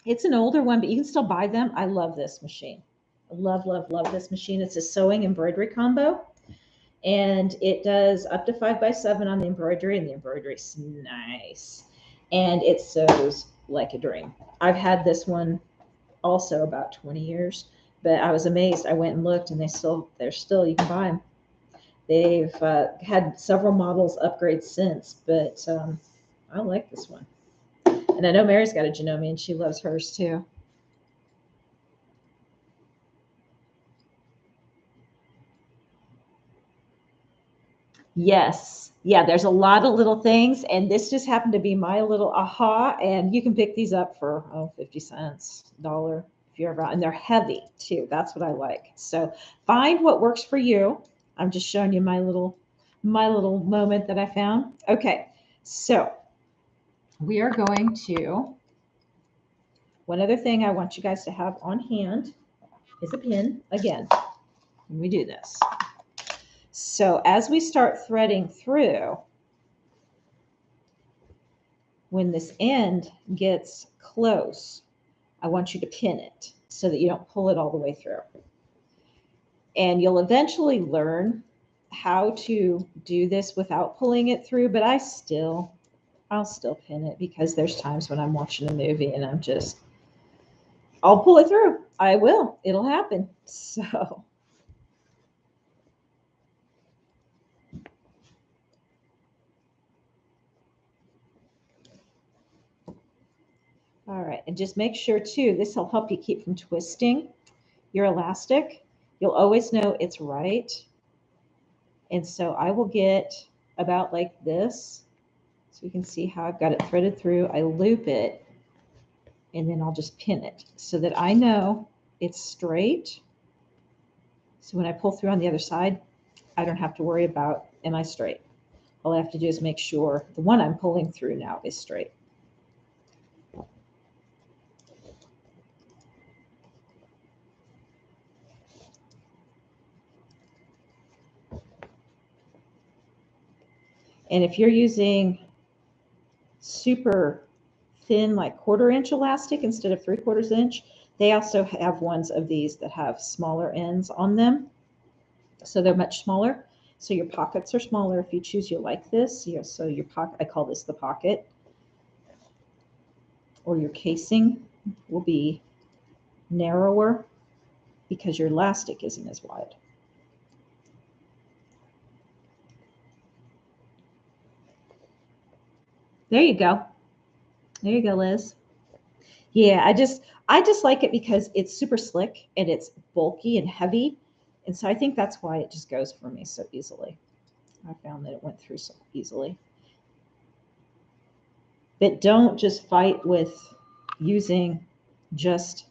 It's an older one, but you can still buy them. I love this machine. I love, love, love this machine. It's a sewing embroidery combo. And it does up to 5x7 on the embroidery, and the embroidery's nice. And it sews like a dream. I've had this one also about 20 years, but I was amazed. I went and looked, and they're still, you can buy them. They've had several models upgrade since, but I like this one. And I know Mary's got a Janome, and she loves hers too. Yes. Yeah, there's a lot of little things, and this just happened to be my little aha, and you can pick these up for 50 cents, $1 if you're around, and they're heavy too. That's what I like. So find what works for you. I'm just showing you my little moment that I found. Okay. So we are going to, one other thing I want you guys to have on hand is a pin again when we do this. So as we start threading through, when this end gets close, I want you to pin it so that you don't pull it all the way through. And you'll eventually learn how to do this without pulling it through, but I'll still pin it because there's times when I'm watching a movie and I'll pull it through. I will. It'll happen. So all right, and just make sure too, this will help you keep from twisting your elastic. You'll always know it's right. And so I will get about like this. So you can see how I've got it threaded through. I loop it and then I'll just pin it so that I know it's straight. So when I pull through on the other side, I don't have to worry about, am I straight? All I have to do is make sure the one I'm pulling through now is straight. And if you're using super thin, like 1/4 inch elastic instead of 3/4 inch, they also have ones of these that have smaller ends on them. So they're much smaller. So your pockets are smaller if you choose you like this. So your pocket, I call this the pocket, or your casing will be narrower because your elastic isn't as wide. There you go. There you go, Liz. Yeah, I just like it because it's super slick and it's bulky and heavy. And so I think that's why it just goes for me so easily. I found that it went through so easily. But don't just fight with using just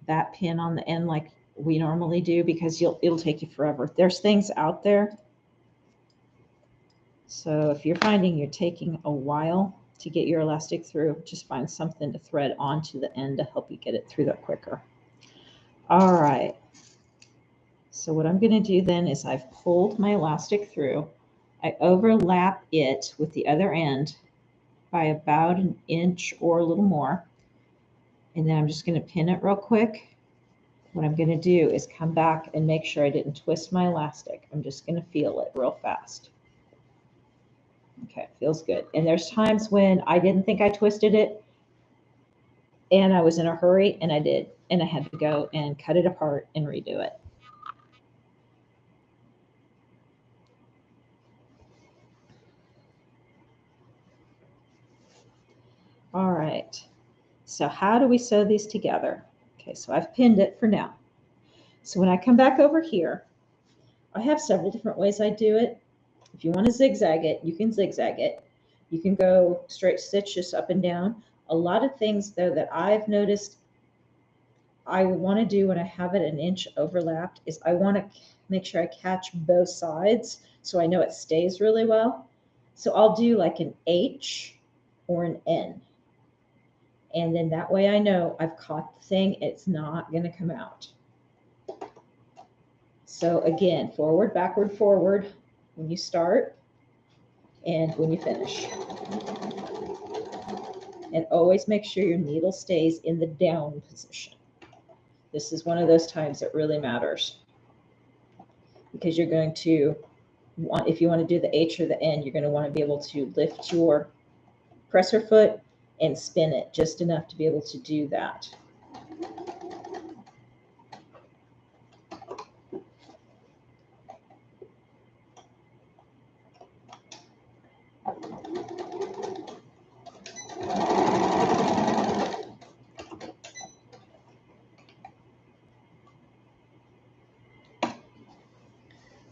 that pin on the end like we normally do, because it'll take you forever. There's things out there. So if you're finding you're taking a while to get your elastic through, just find something to thread onto the end to help you get it through that quicker. All right. So what I'm going to do then is I've pulled my elastic through. I overlap it with the other end by about 1 inch or a little more. And then I'm just going to pin it real quick. What I'm going to do is come back and make sure I didn't twist my elastic. I'm just going to feel it real fast. Okay, feels good. And there's times when I didn't think I twisted it and I was in a hurry, and I did. And I had to go and cut it apart and redo it. All right. So how do we sew these together? Okay, so I've pinned it for now. So when I come back over here, I have several different ways I do it. If you want to zigzag it, you can zigzag it. You can go straight stitch just up and down. A lot of things though that I've noticed I want to do when I have it 1 inch overlapped is I want to make sure I catch both sides so I know it stays really well. So I'll do like an H or an N. And then that way I know I've caught the thing, it's not going to come out. So again, forward, backward, forward when you start and when you finish. And always make sure your needle stays in the down position. This is one of those times that really matters, because you're going to want, if you want to do the H or the N, you're going to want to be able to lift your presser foot and spin it just enough to be able to do that.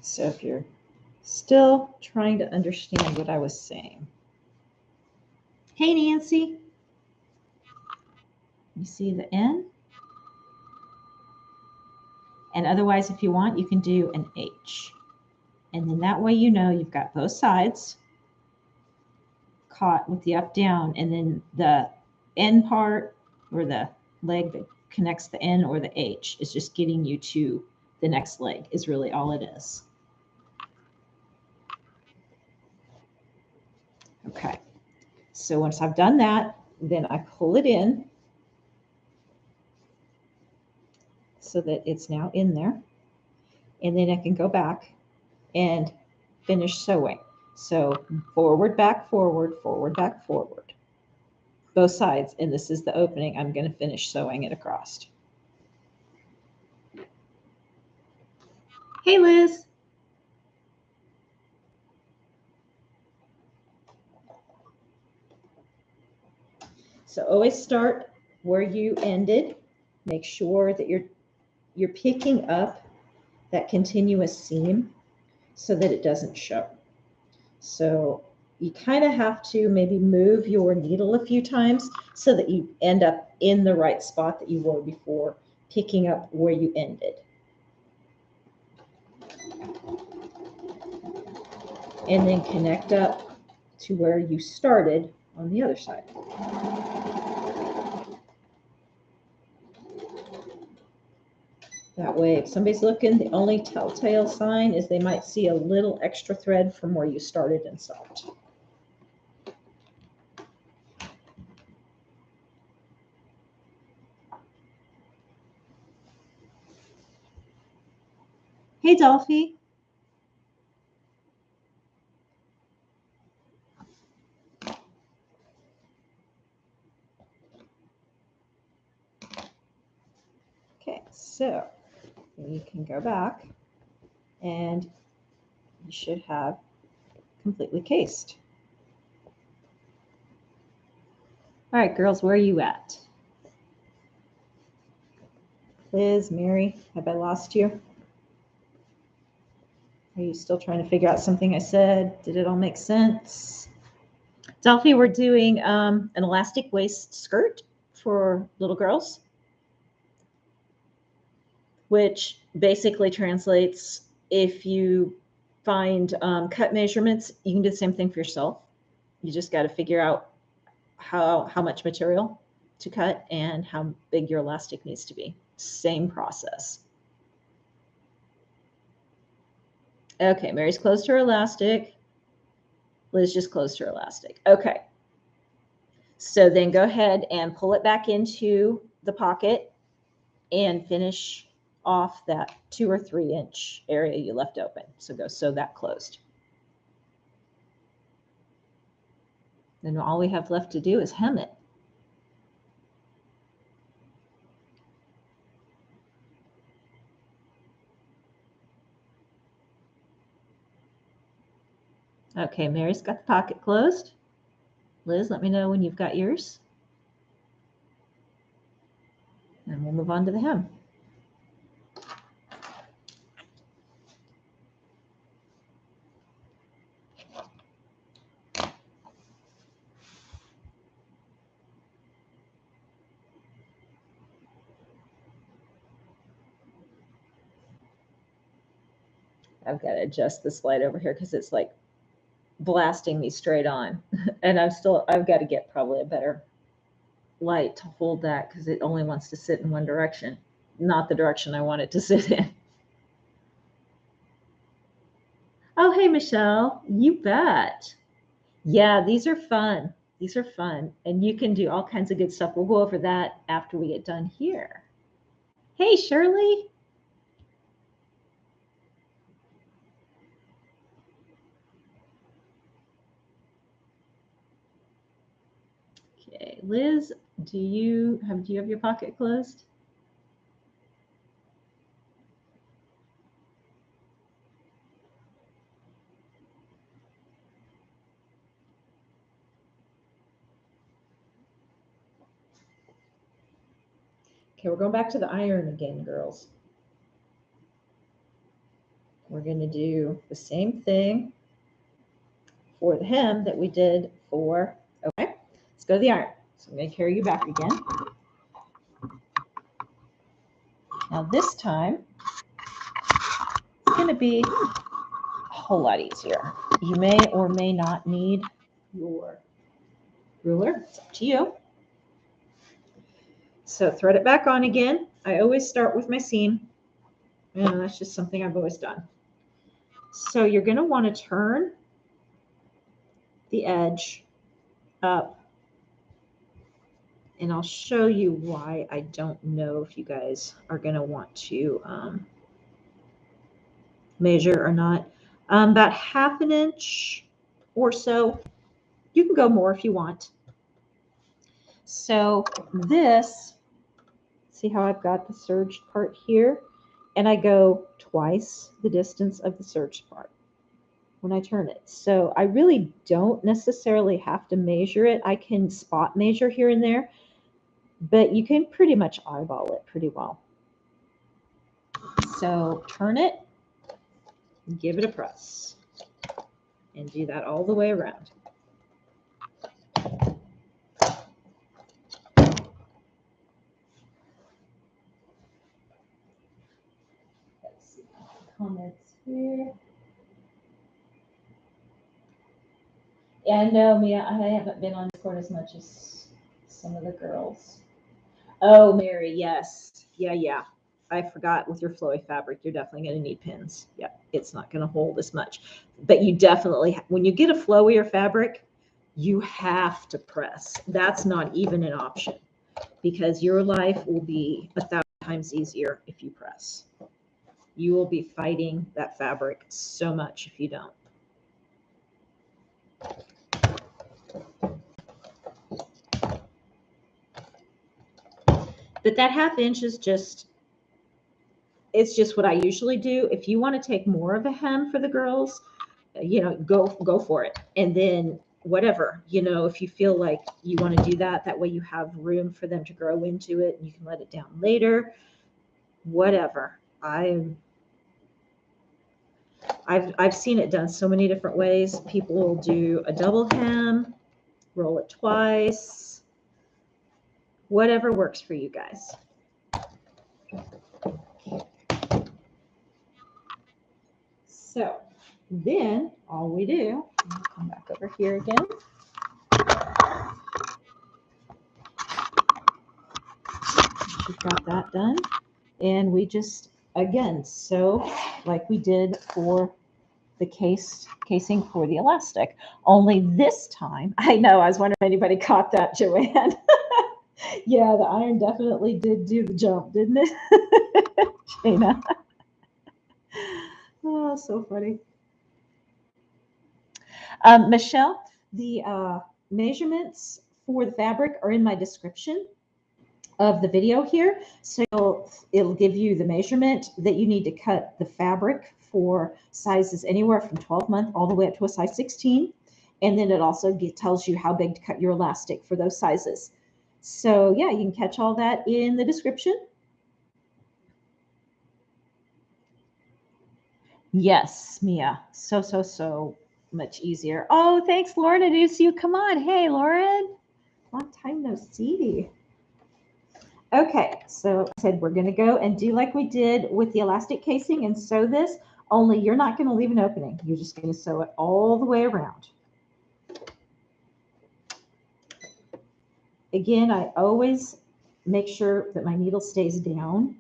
So if you're Still trying to understand what I was saying. Hey, Nancy. You see the N? And otherwise, if you want, you can do an H. And then that way you know you've got both sides caught with the up down, and then the N part, or the leg that connects the N or the H, is just getting you to the next leg, is really all it is. Okay, so once I've done that, then I pull it in so that it's now in there. And then I can go back and finish sewing. So forward, back, forward, forward, back, forward. Both sides, and this is the opening. I'm going to finish sewing it across. Hey, Liz. So always start where you ended. Make sure that you're picking up that continuous seam so that it doesn't show. So you kind of have to maybe move your needle a few times so that you end up in the right spot that you were before, picking up where you ended. And then connect up to where you started on the other side. That way, if somebody's looking, the only telltale sign is they might see a little extra thread from where you started and stopped. Hey, Dolphy. Okay, so you can go back and you should have completely cased. All right, girls, where are you at? Liz, Mary, have I lost you? Are you still trying to figure out something I said? Did it all make sense? Dolphy, we're doing an elastic waist skirt for little girls, which basically translates, if you find cut measurements, you can do the same thing for yourself. You just got to figure out how much material to cut and how big your elastic needs to be. Same process. Okay, Mary's closed her elastic. Liz just closed her elastic. Okay. So then go ahead and pull it back into the pocket and finish off that 2 or 3 inch area you left open. So go sew that closed. Then all we have left to do is hem it. Okay, Mary's got the pocket closed. Liz, let me know when you've got yours. And we'll move on to the hem. I've got to adjust this light over here because it's like blasting me straight on. And I've got to get probably a better light to hold that because it only wants to sit in one direction, not the direction I want it to sit in. Oh, hey, Michelle, you bet. Yeah, these are fun. These are fun. And you can do all kinds of good stuff. We'll go over that after we get done here. Hey, Shirley. Okay, Liz, do you have your pocket closed? Okay, we're going back to the iron again, girls. we're going to do the same thing for the hem that we did for, okay, let's go to the iron. So I'm going to carry you back again. Now this time, it's going to be a whole lot easier. You may or may not need your ruler. It's up to you. So thread it back on again. I always start with my seam. And that's just something I've always done. So you're going to want to turn the edge up. And I'll show you why. I don't know if you guys are going to want to measure or not. About 1/2 inch or so. You can go more if you want. So this, see how I've got the serged part here? And I go twice the distance of the serged part when I turn it. So I really don't necessarily have to measure it. I can spot measure here and there, but you can pretty much eyeball it pretty well. So turn it, give it a press, and do that all the way around. Let's see comments here. Yeah, I know, Mia, I haven't been on Discord as much as some of the girls. Oh, Mary, yes. Yeah. I forgot with your flowy fabric, you're definitely going to need pins. Yeah, it's not going to hold as much. But you definitely, when you get a flowier fabric, you have to press. That's not even an option because your life will be 1,000 times easier if you press. You will be fighting that fabric so much if you don't. But that 1/2 inch is just, it's just what I usually do. If you want to take more of a hem for the girls, you know, go for it. And then whatever, you know, if you feel like you want to do that, that way you have room for them to grow into it and you can let it down later, whatever. I've seen it done so many different ways. People will do a double hem, roll it twice, whatever works for you guys. So then all we do, I'll come back over here again. We've got that done. And we just, again, sew like we did for the casing for the elastic. Only this time, I know, I was wondering if anybody caught that, Joanne. Yeah, the iron definitely did do the jump, didn't it? Shayna. Oh, so funny. Michelle, the measurements for the fabric are in my description of the video here. So it'll give you the measurement that you need to cut the fabric for sizes anywhere from 12 month all the way up to a size 16. And then it also tells you how big to cut your elastic for those sizes. So yeah, you can catch all that in the description. Yes, Mia. So much easier. Oh, thanks, Lauren. I do see you. Come on. Hey, Lauren. Long time no see. Okay, so I said we're going to go and do like we did with the elastic casing and sew this, only you're not going to leave an opening. You're just going to sew it all the way around. Again, I always make sure that my needle stays down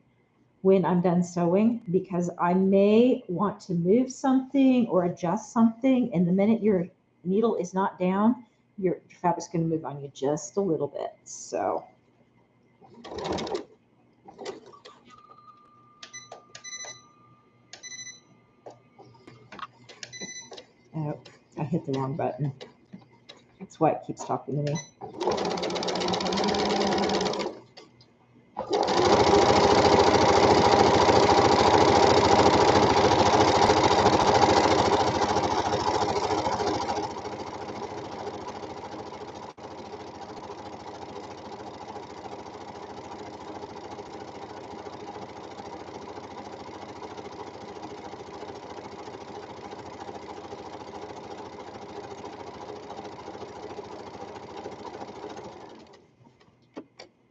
when I'm done sewing because I may want to move something or adjust something, and the minute your needle is not down, your fabric's going to move on you just a little bit. So oh, I hit the wrong button. That's why it keeps talking to me.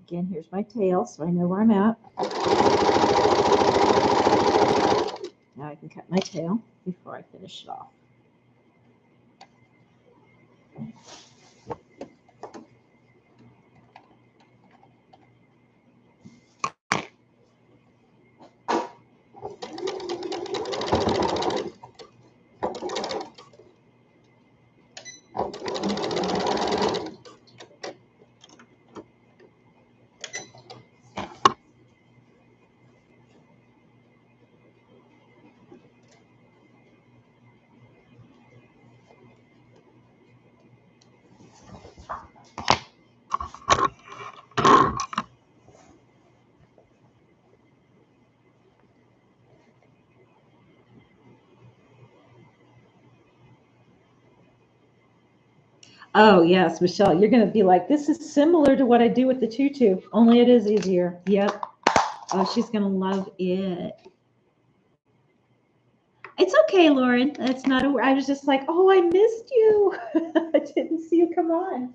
Again, here's my tail, so I know where I'm at. Now I can cut my tail before I finish it off. Oh, yes, Michelle, you're going to be like, this is similar to what I do with the tutu, only it is easier. Yep. Oh, she's going to love it. It's okay, Lauren. That's not I was just like, oh, I missed you. I didn't see you come on.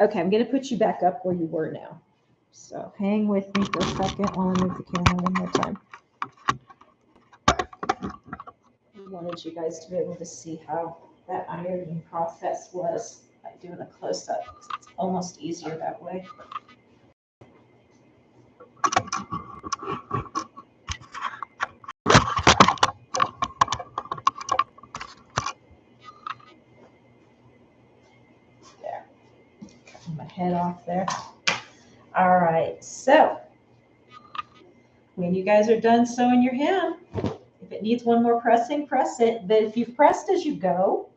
Okay, I'm going to put you back up where you were now. So hang with me for a second while I move the camera one more time. I wanted you guys to be able to see how that ironing process was by doing a close-up. It's almost easier that way. There. Cutting my head off there. All right, so when you guys are done sewing your hem, if it needs one more pressing, press it. But if you've pressed as you go,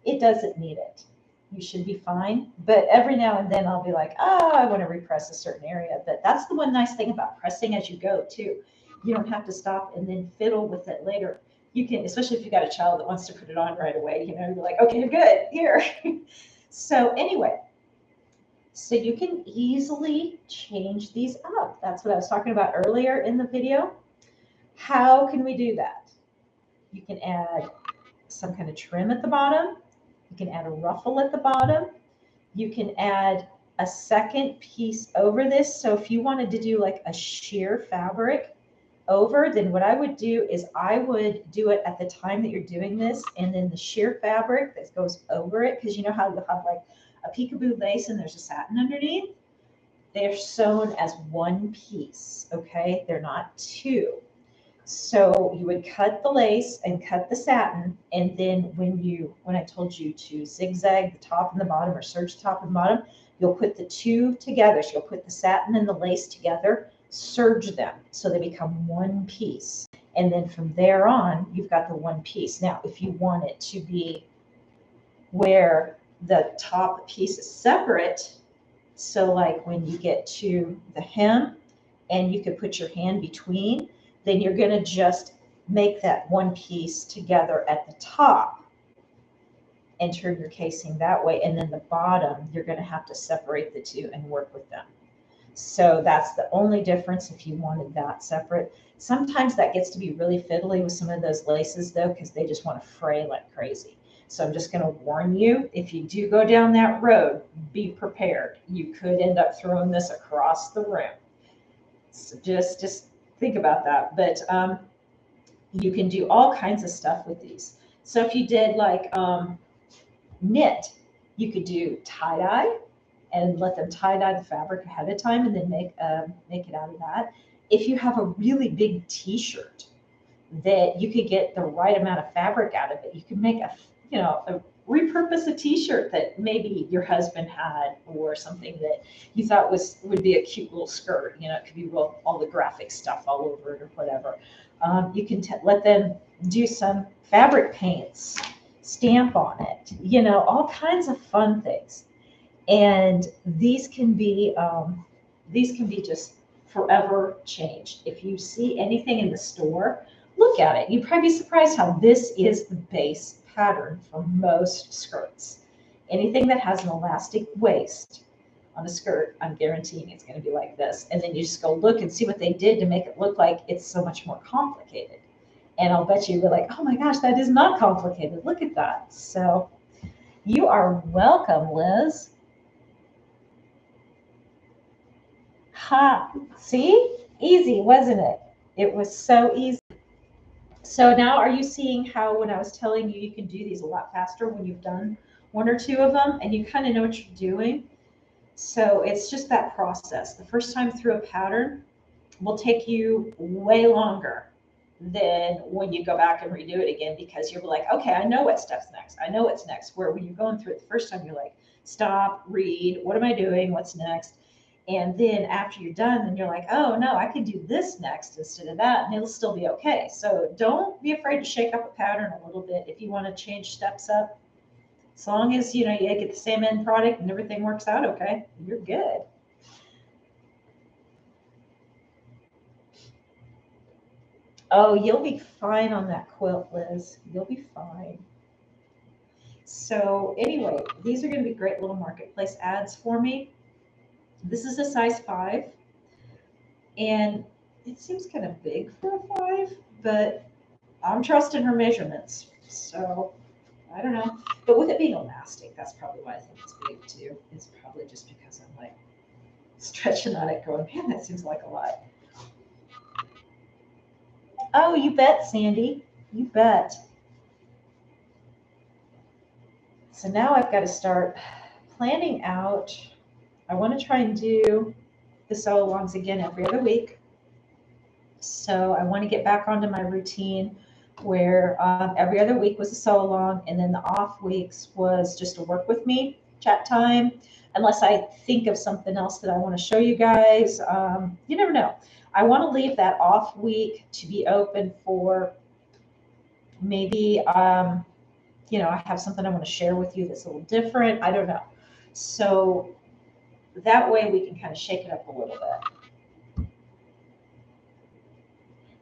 it doesn't need it. You should be fine. But every now and then I'll be like, oh, I want to repress a certain area. But that's the one nice thing about pressing as you go too. You don't have to stop and then fiddle with it later. You can, especially if you've got a child that wants to put it on right away, you know, you're like, okay, you're good, here. So anyway, so you can easily change these up. That's what I was talking about earlier in the video. How can we do that? You can add some kind of trim at the bottom. You can add a ruffle at the bottom. You can add a second piece over this. So if you wanted to do like a sheer fabric over, then what I would do is I would do it at the time that you're doing this, and then the sheer fabric that goes over it, because you know how you'll have like a peekaboo lace and there's a satin underneath? They're sewn as one piece, okay? They're not two. So you would cut the lace and cut the satin, and then when I told you to zigzag the top and the bottom or serge the top and the bottom, you'll put the two together. So you'll put the satin and the lace together, serge them so they become one piece. And then from there on, you've got the one piece. Now, if you want it to be where the top piece is separate, so like when you get to the hem and you could put your hand between, then you're going to just make that one piece together at the top and turn your casing that way. And then the bottom, you're going to have to separate the two and work with them. So that's the only difference if you wanted that separate. Sometimes that gets to be really fiddly with some of those laces though, because they just want to fray like crazy. So I'm just going to warn you, if you do go down that road, be prepared. You could end up throwing this across the room. So just think about that. But you can do all kinds of stuff with these. So if you did like knit, you could do tie-dye and let them tie-dye the fabric ahead of time and then make it out of that. If you have a really big t-shirt that you could get the right amount of fabric out of it, you can make repurpose a t-shirt that maybe your husband had or something that you thought would be a cute little skirt. You know, it could be all the graphic stuff all over it or whatever. You can let them do some fabric paints, stamp on it, you know, all kinds of fun things. And these can be just forever changed. If you see anything in the store, look at it. You'd probably be surprised how this is the base pattern for most skirts. Anything that has an elastic waist on a skirt, I'm guaranteeing it's going to be like this. And then you just go look and see what they did to make it look like it's so much more complicated. And I'll bet you're like, oh my gosh, that is not complicated. Look at that. So you are welcome, Liz. Ha, see? Easy, wasn't it? It was so easy. So now are you seeing how when I was telling you you can do these a lot faster when you've done one or two of them and you kind of know what you're doing? So it's just that process. The first time through a pattern will take you way longer than when you go back and redo it again because you're like, okay, I know what steps next. I know what's next. Where when you're going through it the first time, you're like, stop, read, what am I doing? What's next? And then after you're done, then you're like, oh no, I can do this next instead of that, and it'll still be okay. So don't be afraid to shake up a pattern a little bit if you want to change steps up. As long as you get the same end product and everything works out okay, you're good. Oh, you'll be fine on that quilt, Liz. You'll be fine. So anyway, these are going to be great little marketplace ads for me. This is a size 5, and it seems kind of big for a 5, but I'm trusting her measurements. So I don't know. But with it being elastic, that's probably why I think it's big too. It's probably just because I'm like stretching on it going, man, that seems like a lot. Oh, you bet, Sandy. You bet. So now I've got to start planning out. I want to try and do the sew-alongs again every other week. So I want to get back onto my routine where every other week was a sew-along, and then the off weeks was just to work with me, chat time, unless I think of something else that I want to show you guys. You never know. I want to leave that off week to be open for maybe, I have something I want to share with you that's a little different. I don't know. So that way we can kind of shake it up a little bit.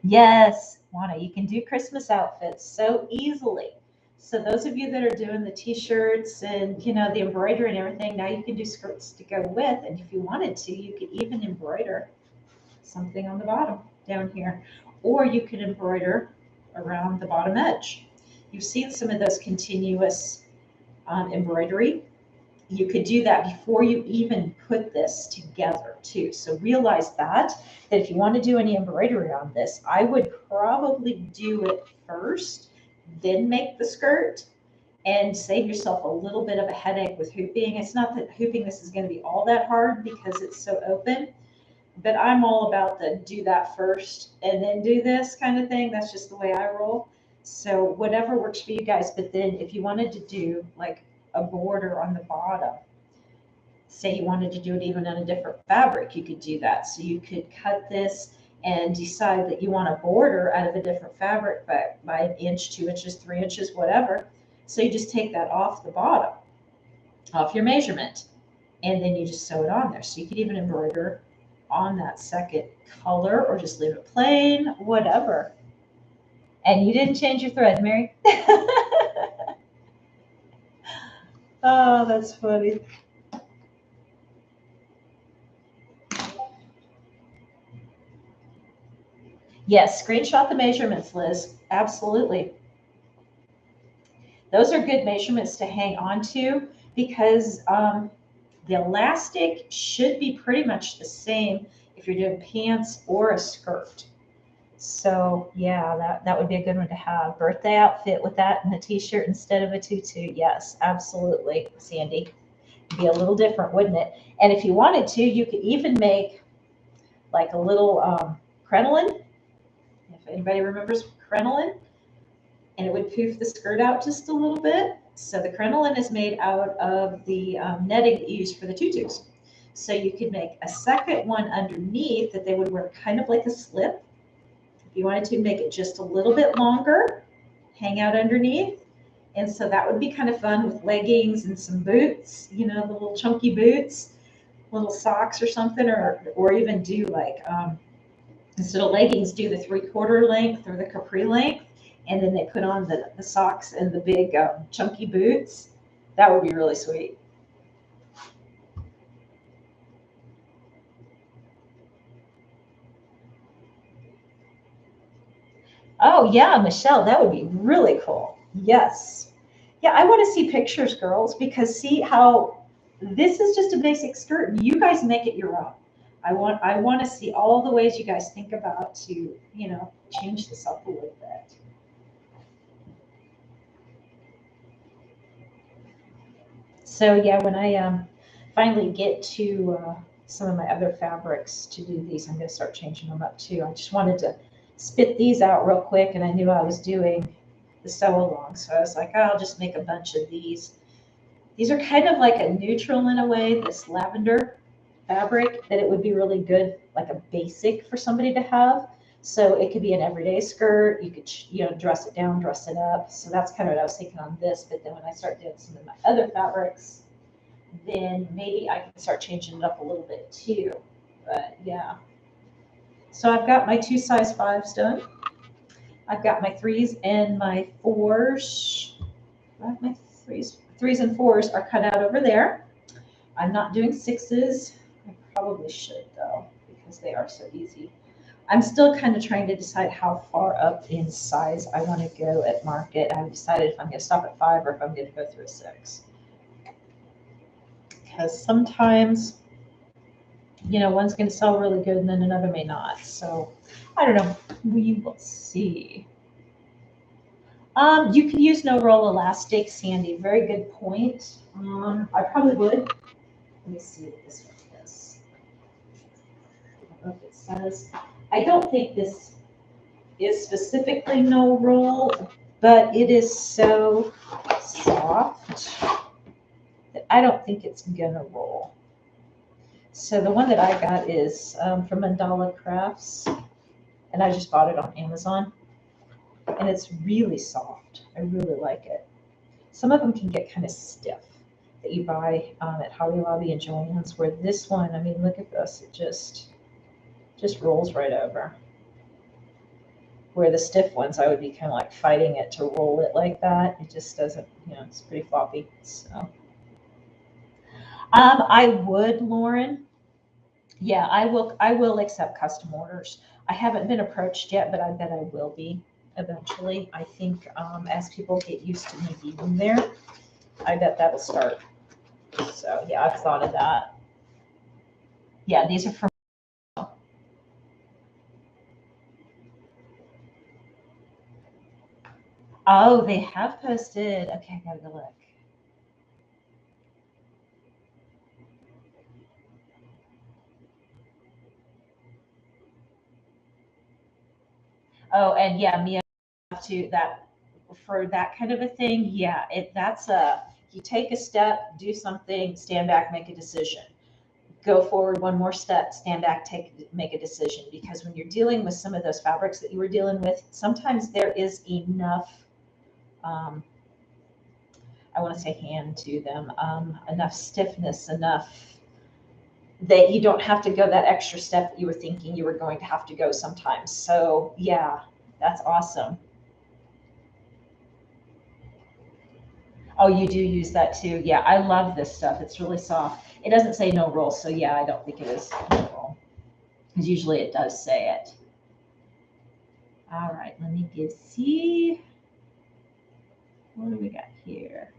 Yes, Juana, you can do Christmas outfits so easily. So those of you that are doing the t-shirts and the embroidery and everything, now you can do skirts to go with. And if you wanted to, you could even embroider something on the bottom down here, or you could embroider around the bottom edge. You've seen some of those continuous embroidery. You could do that before you even put this together too. So realize that if you want to do any embroidery on this, I would probably do it first, then make the skirt, and save yourself a little bit of a headache with hooping. It's not that hooping this is going to be all that hard because it's so open, but I'm all about the do that first and then do this kind of thing. That's just the way I roll. So whatever works for you guys. But then if you wanted to do like a border on the bottom, say you wanted to do it even on a different fabric, you could do that. So you could cut this and decide that you want a border out of a different fabric by an inch, 2 inches, 3 inches, whatever. So you just take that off the bottom, off your measurement, and then you just sew it on there. So you could even embroider on that second color or just leave it plain, whatever. And you didn't change your thread, Mary. Oh, that's funny. Yes, screenshot the measurements, Liz. Absolutely. Those are good measurements to hang on to because the elastic should be pretty much the same if you're doing pants or a skirt. So yeah, that would be a good one to have. Birthday outfit with that and a t-shirt instead of a tutu. Yes, absolutely, Sandy. It'd be a little different, wouldn't it? And if you wanted to, you could even make like a little crinoline. If anybody remembers crinoline, and it would poof the skirt out just a little bit. So the crinoline is made out of the netting that you use for the tutus. So you could make a second one underneath that they would wear kind of like a slip. If you wanted to make it just a little bit longer, hang out underneath. And so that would be kind of fun with leggings and some boots, the little chunky boots, little socks or something, or even do like, instead of leggings, do the 3/4 length or the capri length. And then they put on the socks and the big chunky boots. That would be really sweet. Oh, yeah, Michelle, that would be really cool. Yes. Yeah, I want to see pictures, girls, because see how this is just a basic skirt. You guys make it your own. I want to see all the ways you guys think about to, you know, change this up a little bit. So yeah, when I finally get to some of my other fabrics to do these, I'm going to start changing them up too. I just wanted to spit these out real quick, and I knew I was doing the sew along, so I was like, oh, I'll just make a bunch of these. These are kind of like a neutral in a way, this lavender fabric, that it would be really good, like a basic for somebody to have. So it could be an everyday skirt. You could, you know, dress it down, dress it up. So that's kind of what I was thinking on this. But then when I start doing some of my other fabrics, then maybe I can start changing it up a little bit too. But yeah. So I've got my 2 size 5s done. I've got my 3s and my 4s. My 3s and 4s are cut out over there. I'm not doing 6s. I probably should though, because they are so easy. I'm still kind of trying to decide how far up in size I want to go at market. I haven't decided if I'm going to stop at 5 or if I'm going to go through a 6. Because sometimes, you know, one's going to sell really good and then another may not. So I don't know. We will see. You can use no roll elastic, Sandy. Very good point. I probably would. Let me see what this one is. I don't know if it says. I don't think this is specifically no roll, but it is so soft that I don't think it's gonna roll. So the one that I got is from Mandala Crafts, and I just bought it on Amazon, and it's really soft. I really like it. Some of them can get kind of stiff that you buy at Hobby Lobby and Joann's, where this one, I mean, look at this, it just rolls right over. Where the stiff ones, I would be kind of like fighting it to roll it like that. It just doesn't, you know, it's pretty floppy. So, I would, Lauren. Yeah, I will. I will accept custom orders. I haven't been approached yet, but I bet I will be eventually. I think as people get used to me being there, I bet that'll start. So yeah, I've thought of that. Yeah, these are from. Oh, they have posted. Okay, I gotta go look. Oh, and yeah, Mia to that for that kind of a thing. Yeah, that's a you take a step, do something, stand back, make a decision. Go forward one more step, stand back, make a decision. Because when you're dealing with some of those fabrics that you were dealing with, sometimes there is enough. I want to say hand to them, enough stiffness, enough that you don't have to go that extra step that you were thinking you were going to have to go sometimes. So yeah, that's awesome. Oh, you do use that too. Yeah, I love this stuff. It's really soft. It doesn't say no roll, so yeah, I don't think it is no roll. Because usually it does say it. All right, let me see. What do we got here?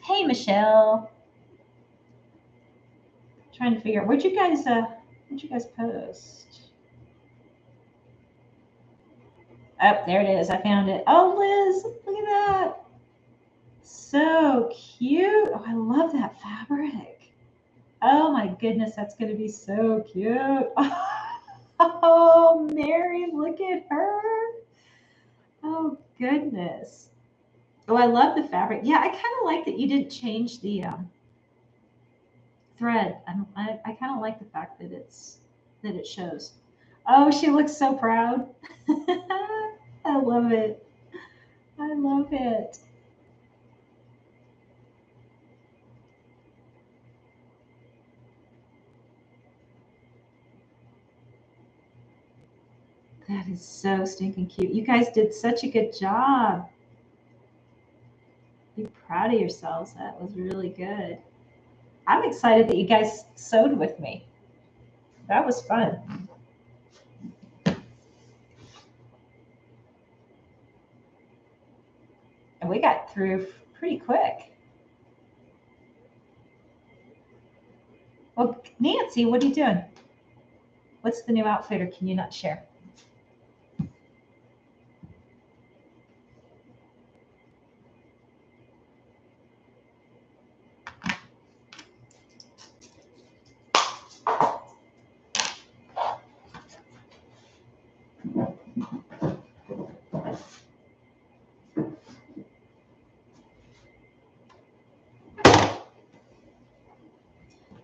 Hey, Michelle. Trying to figure out where'd you guys post? Oh, there it is. I found it. Oh, Liz, look at that. So cute. Oh, I love that fabric. Oh my goodness, that's going to be so cute. Oh, Mary, look at her. Oh, goodness. Oh, I love the fabric. Yeah, I kind of like that you didn't change the thread. I kind of like the fact that it shows. Oh, she looks so proud. I love it. I love it. That is so stinking cute. You guys did such a good job. Be proud of yourselves. That was really good. I'm excited that you guys sewed with me. That was fun. And we got through pretty quick. Well, Nancy, what are you doing? What's the new outfit, or can you not share?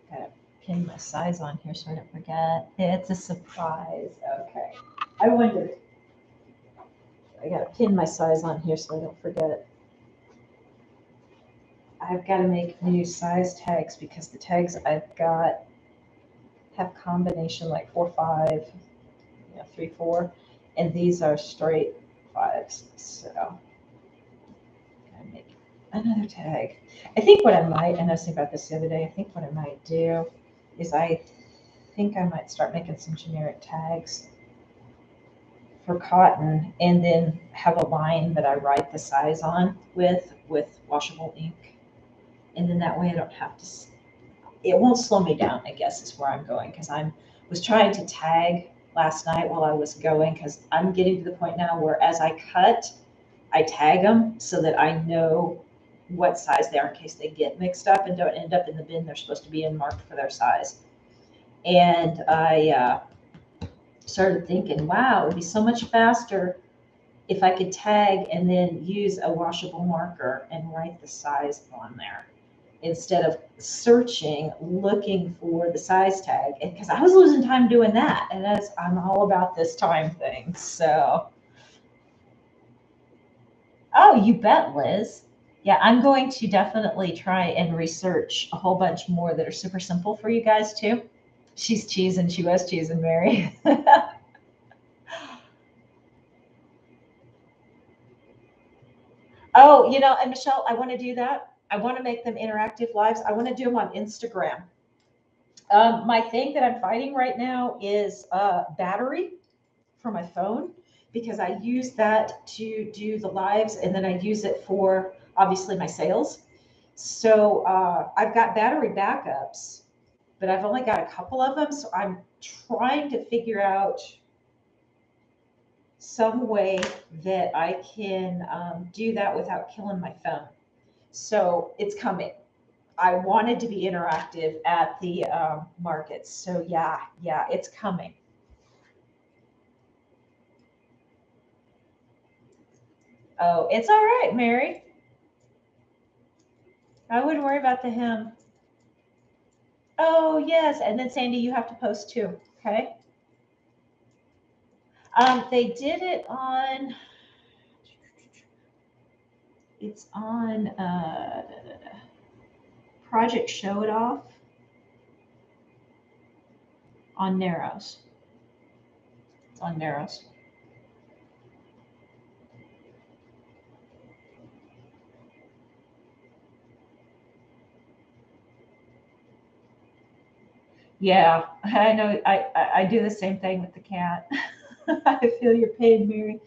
Gotta pin my size on here so I don't forget. It's a surprise. Okay. I wondered. I gotta pin my size on here so I don't forget. I've got to make new size tags because the tags I've got have combination like 4, 5, 3, 4, and these are straight 5s. So I make another tag. I think what I might, and I was thinking about this the other day, I think what I might do is I think I might start making some generic tags for cotton and then have a line that I write the size on with washable ink. And then that way I don't have to, it won't slow me down, I guess is where I'm going. Because was trying to tag last night while I was going, because I'm getting to the point now where as I cut, I tag them so that I know what size they are in case they get mixed up and don't end up in the bin they're supposed to be in, marked for their size. And I started thinking, wow, it would be so much faster if I could tag and then use a washable marker and write the size on there instead of searching, looking for the size tag. Because I was losing time doing that. And I'm all about this time thing. So, oh, you bet, Liz. Yeah, I'm going to definitely try and research a whole bunch more that are super simple for you guys too. She's cheesing. She was cheesing, Mary. Oh, and Michelle, I want to do that. I want to make them interactive lives. I want to do them on Instagram. My thing that I'm fighting right now is battery for my phone because I use that to do the lives and then I use it for obviously my sales. So I've got battery backups, but I've only got a couple of them. So I'm trying to figure out some way that I can do that without killing my phone. So it's coming. I wanted to be interactive at the markets. So yeah, it's coming. Oh, it's all right, Mary. I wouldn't worry about the hymn. Oh, yes. And then Sandy, you have to post too. Okay. They did it on, it's on Project Show It Off on Narrows. It's on Narrows. Yeah, I know. I do the same thing with the cat. I feel your pain, Mary.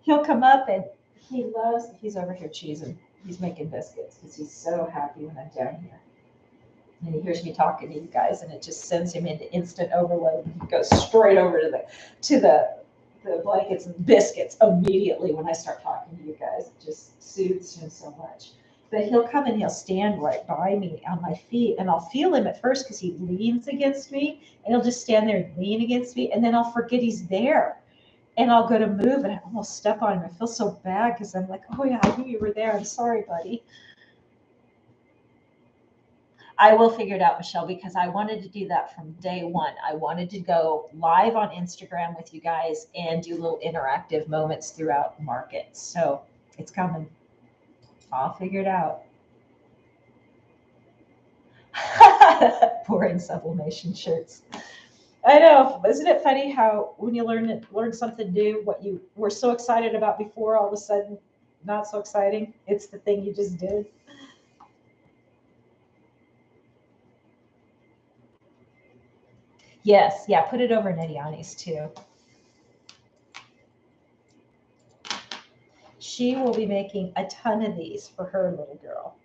He'll come up and he's over here cheesing. He's making biscuits because he's so happy when I'm down here. And he hears me talking to you guys and it just sends him into instant overload. And he goes straight over to the blankets and biscuits immediately when I start talking to you guys. It just soothes him so much. But he'll come and he'll stand right by me on my feet and I'll feel him at first because he leans against me and he'll just stand there and lean against me and then I'll forget he's there. And I'll go to move and I almost step on him. I feel so bad because I'm like, oh yeah, I knew you were there. I'm sorry, buddy. I will figure it out, Michelle, because I wanted to do that from day one. I wanted to go live on Instagram with you guys and do little interactive moments throughout markets. So it's coming. I'll figure it out. Boring sublimation shirts. I know. Isn't it funny how when you learn something new, what you were so excited about before, all of a sudden, not so exciting? It's the thing you just did. Yes, yeah, put it over Nediani's too. She will be making a ton of these for her little girl.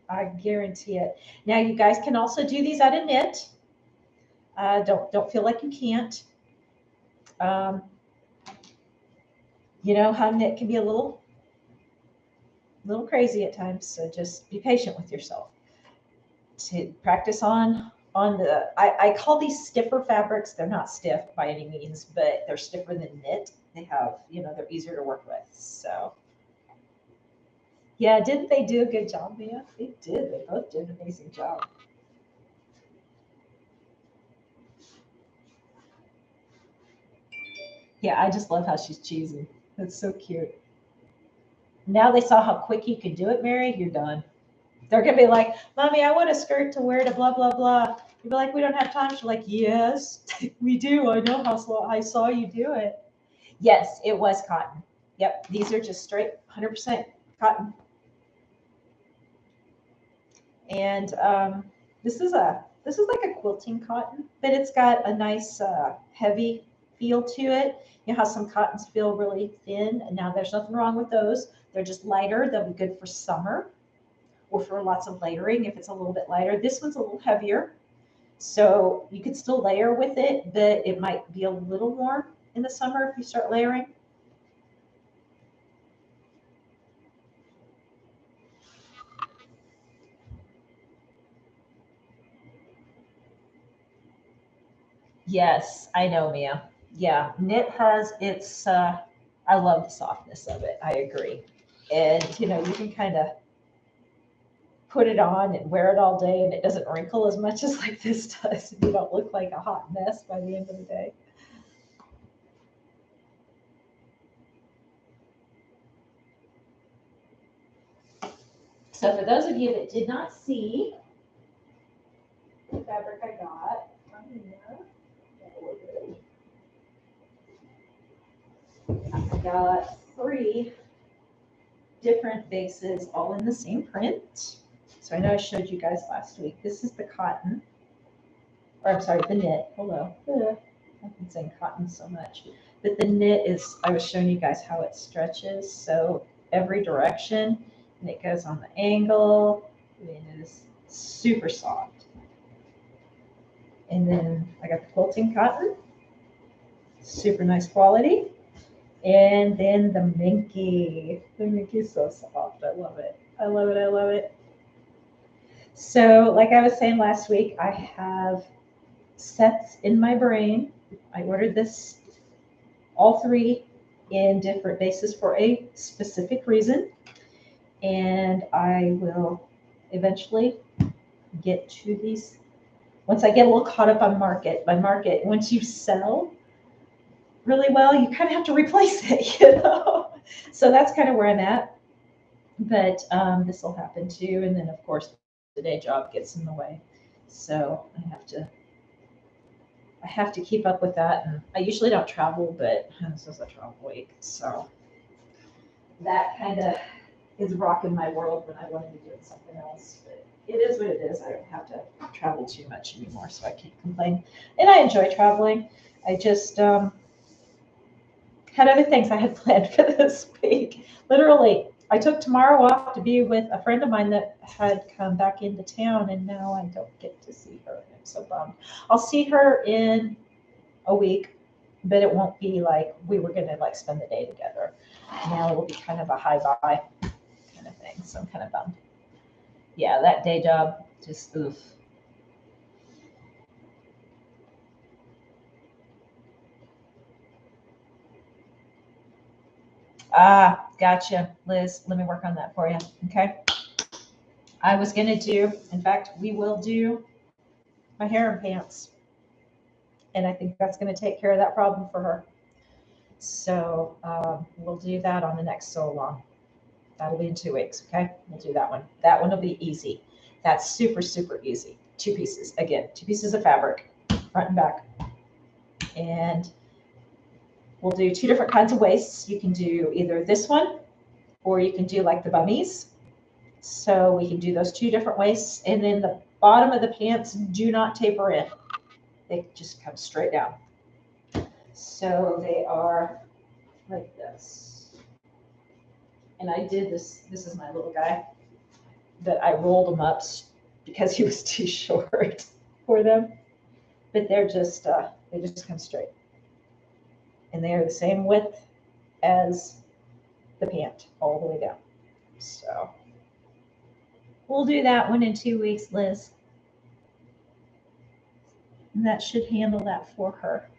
I guarantee it. Now you guys can also do these out of knit. Don't feel like you can't. Um, you know how knit can be a little crazy at times, so just be patient with yourself. To practice on the I call these stiffer fabrics. They're not stiff by any means, but they're stiffer than knit. They have, they're easier to work with. So yeah, didn't they do a good job, Mia? They did. They both did an amazing job. Yeah, I just love how she's cheesy. That's so cute. Now they saw how quick you can do it, Mary. You're done. They're gonna be like, "Mommy, I want a skirt to wear to blah blah blah." You'd be like, "We don't have time." She's like, "Yes, we do. I know how slow I saw you do it." Yes, it was cotton. Yep, these are just straight 100% cotton. And this is like a quilting cotton, but it's got a nice heavy feel to it. You know how some cottons feel really thin, and now there's nothing wrong with those. They're just lighter. They'll be good for summer or for lots of layering if it's a little bit lighter. This one's a little heavier, so you could still layer with it, but it might be a little warm in the summer if you start layering. Yes, I know, Mia. Yeah, knit has its. I love the softness of it. I agree, and you can kind of put it on and wear it all day, and it doesn't wrinkle as much as like this does. You don't look like a hot mess by the end of the day. So for those of you that did not see the fabric I got from here, I got 3 different bases all in the same print. So I know I showed you guys last week. This is the cotton, or I'm sorry, the knit. Hello. I've been saying cotton so much. But the knit is, I was showing you guys how it stretches. So every direction, and it goes on the angle, and it is super soft. And then I got the quilting cotton, super nice quality. And then the Minky. The Minky's so soft. I love it. I love it. I love it. So, like I was saying last week, I have sets in my brain. I ordered this, all 3 in different bases for a specific reason. And I will eventually get to these. Once I get a little caught up on by market, once you sell really well, you kind of have to replace it. So that's kind of where I'm at. But this will happen too. And then, of course, the day job gets in the way. So I have to keep up with that. And I usually don't travel, but this is a travel week. So that kind of is rocking my world when I want to be doing something else. But it is what it is. I don't have to travel too much anymore, so I can't complain. And I enjoy traveling. I just had other things I had planned for this week. Literally, I took tomorrow off to be with a friend of mine that had come back into town, and now I don't get to see her. I'm so bummed. I'll see her in a week, but it won't be like we were going to like spend the day together. Now it will be kind of a hi bye kind of thing. So I'm kind of bummed. Yeah, that day job just oof. Ah, gotcha, Liz. Let me work on that for you. Okay. I was gonna do, in fact, we will do my harem pants. And I think that's gonna take care of that problem for her. So we'll do that on the next sew along. That'll be in 2 weeks, okay? We'll do that one. That one will be easy. That's super, super easy. 2 pieces, again, 2 pieces of fabric, front and back. And we'll do 2 different kinds of waists. You can do either this one, or you can do like the bummies. So we can do those 2 different waists. And then the bottom of the pants do not taper in. they just come straight down. So they are like this. And I did this is my little guy, that I rolled him up because he was too short for them. But they're just, they just come straight. And they are the same width as the pant all the way down. So we'll do that one in 2 weeks, Liz. And that should handle that for her.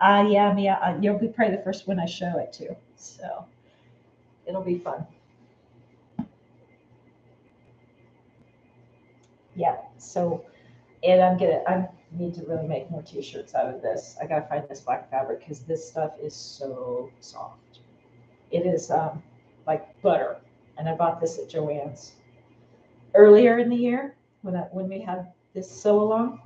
Yeah, Mia, you'll be probably the first one I show it to. So it'll be fun. Yeah, so, and I need to really make more t-shirts out of this. I gotta find this black fabric because this stuff is so soft. It is like butter. And I bought this at Joann's earlier in the year when we had this sew along.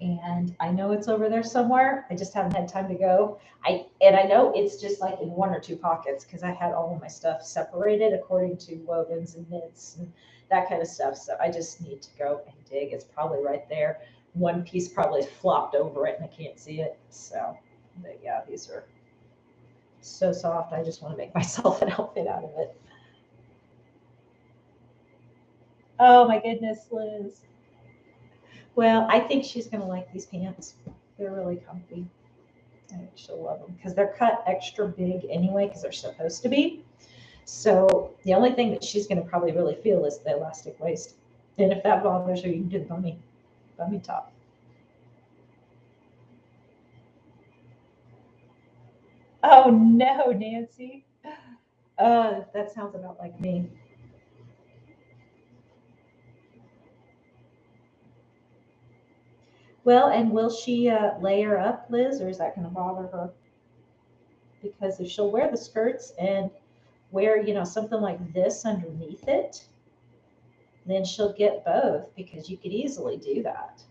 And I know it's over there somewhere. I just haven't had time to go. I know it's just like in 1 or 2 pockets because I had all of my stuff separated according to wovens and knits and that kind of stuff. So I just need to go and dig. It's probably right there. One piece probably flopped over it and I can't see it. So, but yeah, these are so soft. I just want to make myself an outfit out of it. Oh my goodness, Liz. Well, I think she's going to like these pants. They're really comfy. I think she'll love them because they're cut extra big anyway because they're supposed to be. So the only thing that she's going to probably really feel is the elastic waist. And if that bothers her, you can do the bummy top. Oh no, Nancy. That sounds about like me. Well, and will she layer up, Liz, or is that going to bother her? Because if she'll wear the skirts and wear, something like this underneath it, then she'll get both because you could easily do that.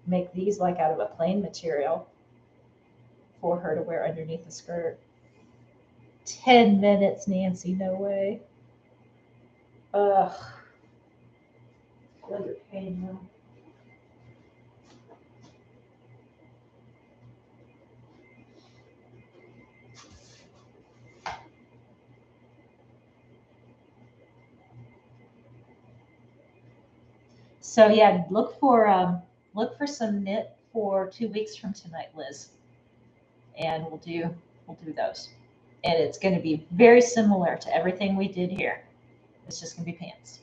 Make these like out of a plain material for her to wear underneath the skirt. 10 minutes, Nancy, no way. Ugh. Feel your pain now. So yeah, look for some knit for 2 weeks from tonight, Liz, and we'll do those. And it's going to be very similar to everything we did here. It's just going to be pants.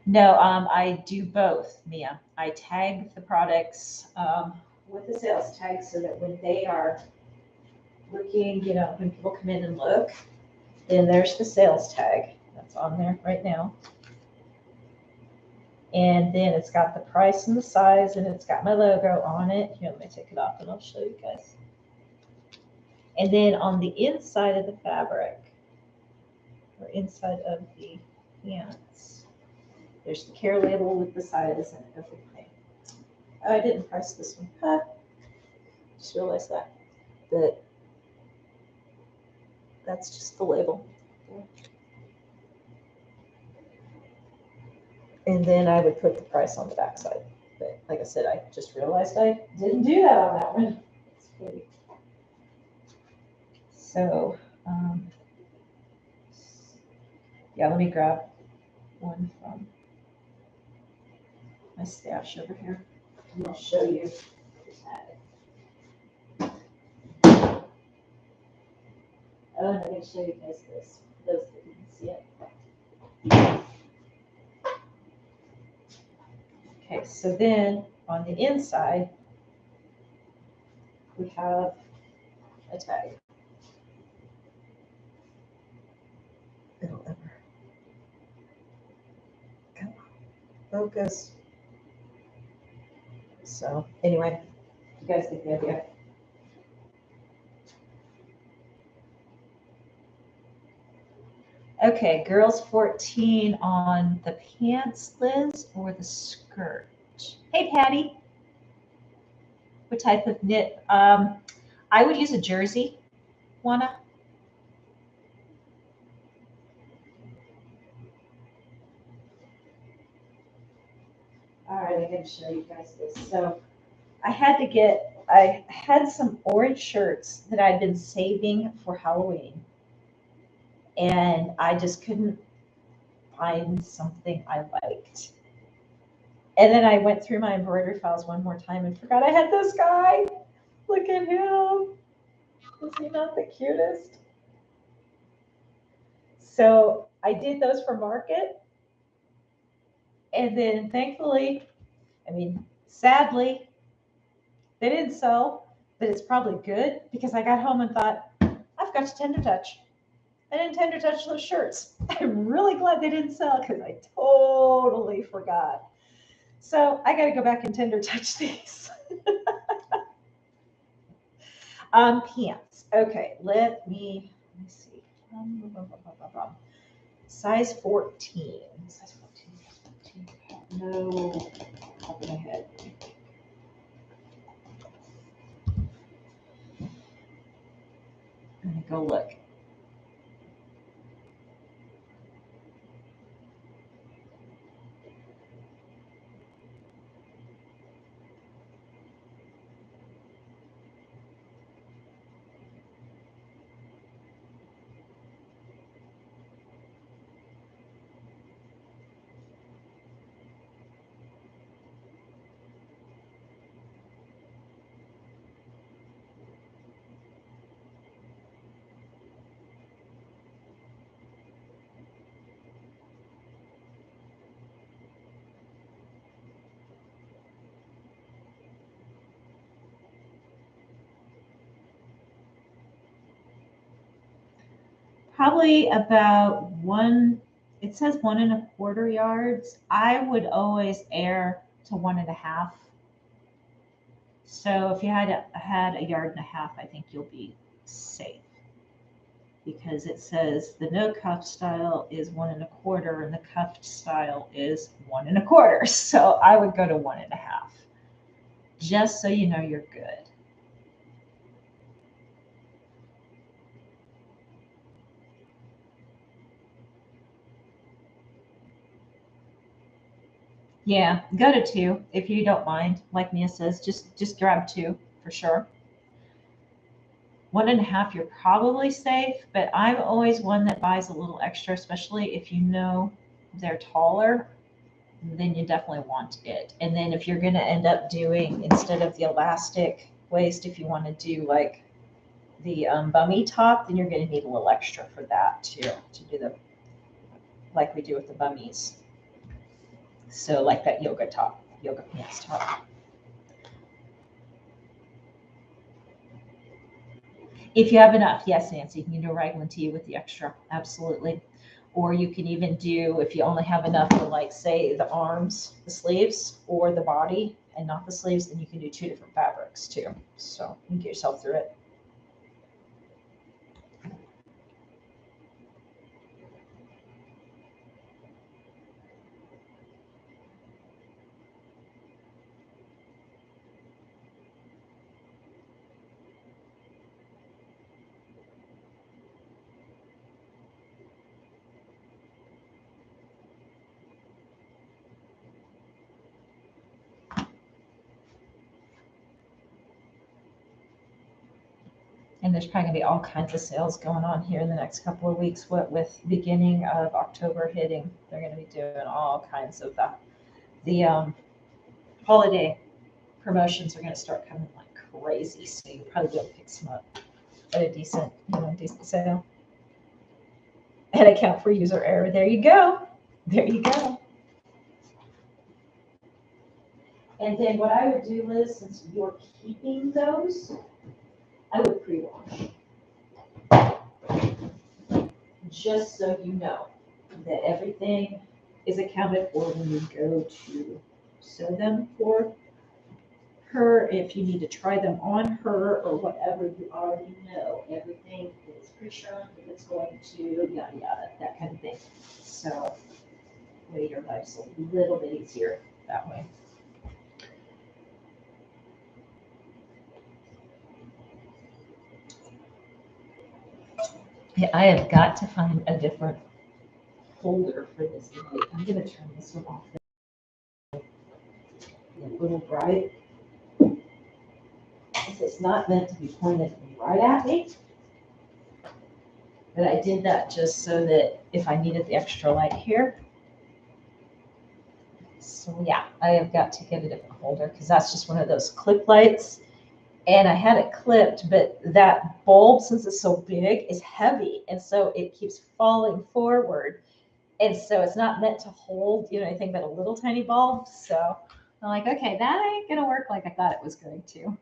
No, I do both, Mia. I tag the products with the sales tag so that when they are looking, when people come in and look, then there's the sales tag that's on there right now. And then it's got the price and the size, and it's got my logo on it. Here, let me take it off and I'll show you guys. And then on the inside of the fabric, or inside of the pants, there's the care label with the size and everything. Oh, I didn't price this one. Just realized that. But that's just the label. And then I would put the price on the back side. But like I said, I just realized I didn't do that on that one. It's pretty. So, yeah, let me grab one from my stash over here. And I'll show you. Oh, and I'm going to show you guys this, for those that didn't see it. Okay, so then on the inside, we have a tag. It'll ever come on, focus. So anyway, you guys get the idea. Okay, girls 14 on the pants, Liz, or the skirt? Hey, Patty. What type of knit? I would use a jersey, Juana. All right, I gotta show you guys this. So I had some orange shirts that I'd been saving for Halloween, and I just couldn't find something I liked. And then I went through my embroidery files one more time and forgot I had this guy. Look at him. Is he not the cutest? So I did those for market. And then thankfully, sadly, they didn't sell, but it's probably good because I got home and thought, I've got to tender touch. I didn't tender touch those shirts. I'm really glad they didn't sell because I totally forgot. So I got to go back and tender touch these. Pants. Okay, let me see. Size 14. Size 14. No, top of my head. I'm gonna go look. Probably about one, it says 1.25 yards. I would always err to 1.5. So if you had a yard and a half, I think you'll be safe. Because it says the no cuff style is 1.25 and the cuffed style is 1.25. So I would go to 1.5, just so you know you're good. Yeah, go to 2 if you don't mind. Like Mia says, just grab 2 for sure. 1.5, you're probably safe, but I'm always one that buys a little extra, especially if you know they're taller, then you definitely want it. And then if you're going to end up doing, instead of the elastic waist, if you want to do like the bummy top, then you're going to need a little extra for that too, to do the, like we do with the bummies. So like that yoga pants top. If you have enough, yes, Nancy, you can do a raglan tee with the extra, absolutely. Or you can even do, if you only have enough for like, say, the arms, the sleeves, or the body, and not the sleeves, then you can do 2 different fabrics too. So you can get yourself through it. And there's probably gonna be all kinds of sales going on here in the next couple of weeks. What with beginning of October hitting, they're gonna be doing all kinds of the holiday promotions are gonna start coming like crazy. So you'll probably be able to pick some up at a decent sale. And account for user error. There you go. There you go. And then what I would do, Liz, since you're keeping those, I would pre-wash. Just so you know that everything is accounted for when you go to sew them for her. If you need to try them on her or whatever, you already know everything is pre-shown, if it's going to yada yada, that kind of thing. So way your life's a little bit easier that way. Yeah, I have got to find a different holder for this light. I'm gonna turn this one off. A little bright. This is not meant to be pointed right at me. But I did that just so that if I needed the extra light here. So yeah, I have got to get a different holder because that's just one of those clip lights. And I had it clipped, but that bulb, since it's so big, is heavy. And so it keeps falling forward. And so it's not meant to hold, anything but a little tiny bulb. So I'm like, okay, that ain't gonna work like I thought it was going to.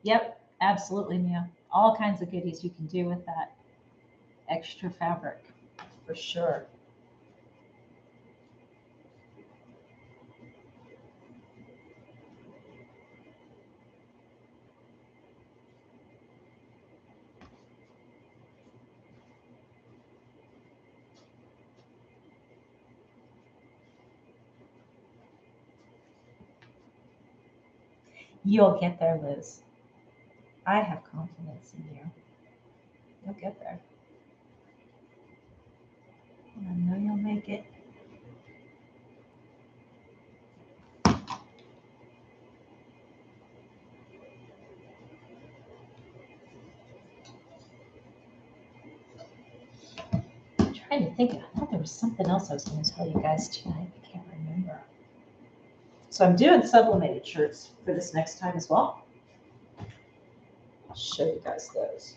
Yep, absolutely, Mia. All kinds of goodies you can do with that extra fabric, for sure. You'll get there, Liz. I have confidence in you. You'll get there. I know you'll make it. I'm trying to think. I thought there was something else I was going to tell you guys tonight. I can't remember. So I'm doing sublimated shirts for this next time as well. I'll show you guys those.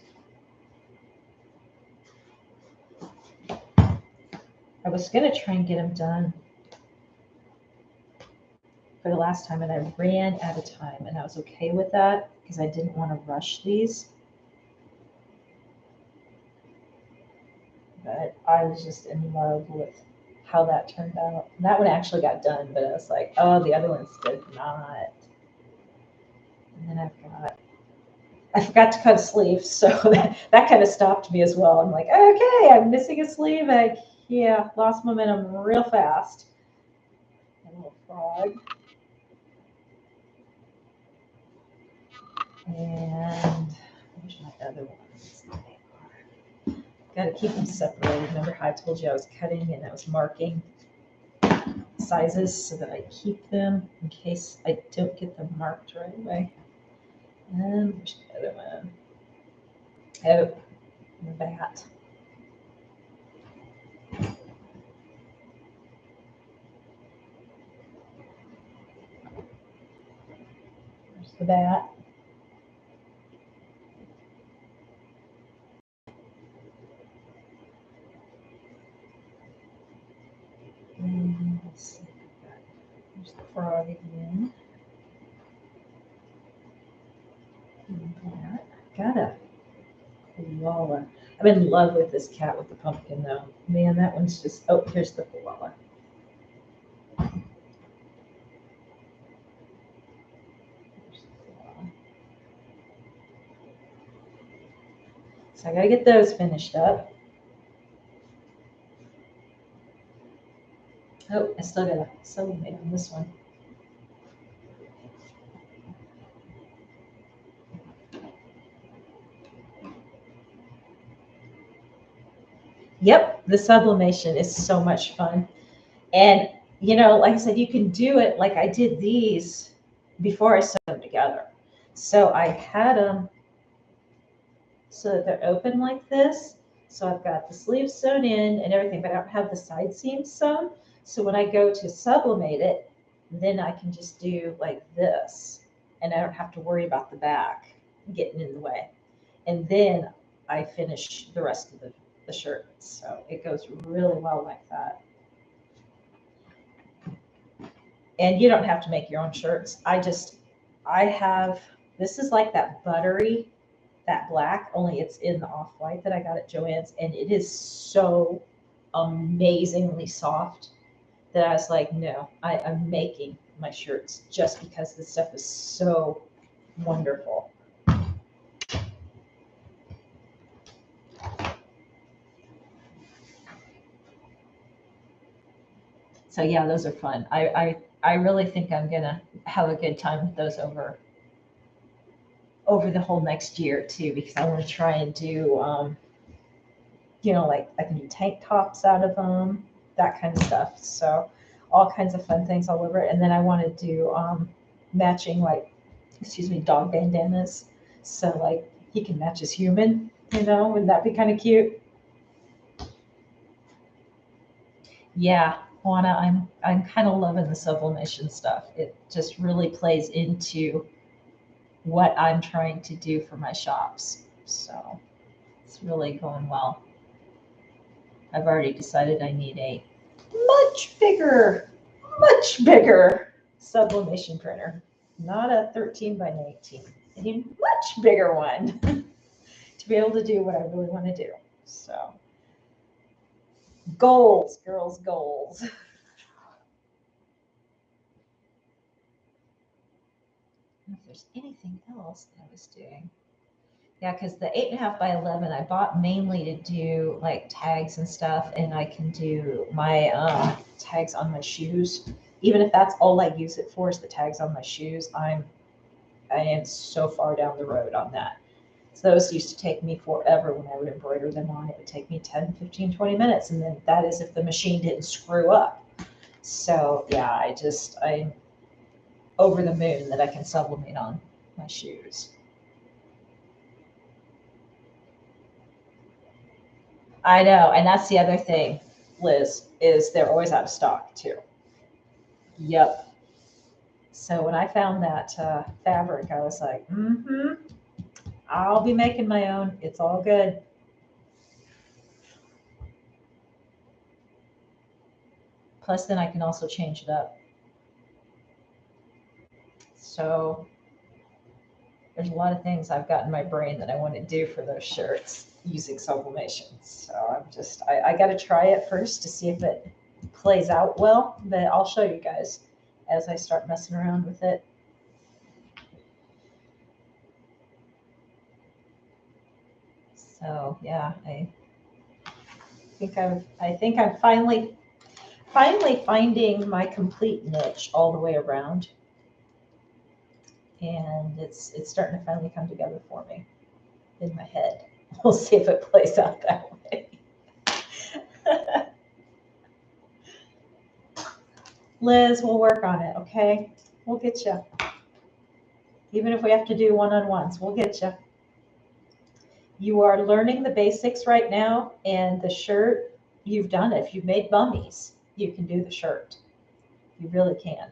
I was going to try and get them done for the last time, and I ran out of time, and I was okay with that because I didn't want to rush these. But I was just in love with how that turned out. And that one actually got done, but I was like, oh, the other ones did not. And then I forgot to cut a sleeve, so that kind of stopped me as well. I'm like, okay, I'm missing a sleeve. Yeah, lost momentum real fast. A little frog. And where's my other ones? Got to keep them separated. Remember how I told you I was cutting and I was marking sizes so that I keep them in case I don't get them marked right away. And where's the other one? Oh, the bat. There's the bat. And let's see. There's the frog again. And that. Got a koala. I'm in love with this cat with the pumpkin though. Man, that one's just, oh, here's the koala. So I gotta get those finished up. Oh, I still gotta sublimate on this one. Yep, the sublimation is so much fun. And, like I said, you can do it like I did these before I sewed them together. So I had them so that they're open like this. So I've got the sleeves sewn in and everything, but I don't have the side seams sewn. So when I go to sublimate it, then I can just do like this. And I don't have to worry about the back getting in the way. And then I finish the rest of the shirt. So it goes really well like that. And you don't have to make your own shirts. I have, this is like that buttery, that black, only it's in the off-white that I got at Joann's. And it is so amazingly soft that I was like, no, I'm making my shirts just because this stuff is so wonderful. So yeah, those are fun. I really think I'm gonna have a good time with those over the whole next year too, because I want to try and do, like I can do tank tops out of them, that kind of stuff. So all kinds of fun things all over it. And then I want to do matching, like, dog bandanas. So like he can match his human, wouldn't that be kind of cute? Yeah, Juana, I'm kind of loving the sublimation stuff. It just really plays into what I'm trying to do for my shops. So it's really going well. I've already decided I need a much bigger sublimation printer. Not a 13 by 19, a much bigger one to be able to do what I really want to do. So goals, girls, goals. If there's anything else that I was doing. Yeah, because the 8.5 by 11 I bought mainly to do like tags and stuff, and I can do my tags on my shoes. Even if that's all I use it for is the tags on my shoes, I am so far down the road on that. So those used to take me forever when I would embroider them on. It would take me 10, 15, 20 minutes, and then that is if the machine didn't screw up. So yeah, I'm over the moon that I can sublimate on my shoes. I know, and that's the other thing, Liz, is they're always out of stock too. Yep. So when I found that fabric, I was like, I'll be making my own. It's all good. Plus, then I can also change it up. So there's a lot of things I've got in my brain that I want to do for those shirts using sublimation. So I got to try it first to see if it plays out well, but I'll show you guys as I start messing around with it. So yeah, I think I'm finally finding my complete niche all the way around. And it's starting to finally come together for me in my head. We'll see if it plays out that way. Liz, we'll work on it, okay? We'll get you. Even if we have to do one-on-ones, we'll get you. You are learning the basics right now, and the shirt, you've done it. If you've made bummies, you can do the shirt. You really can.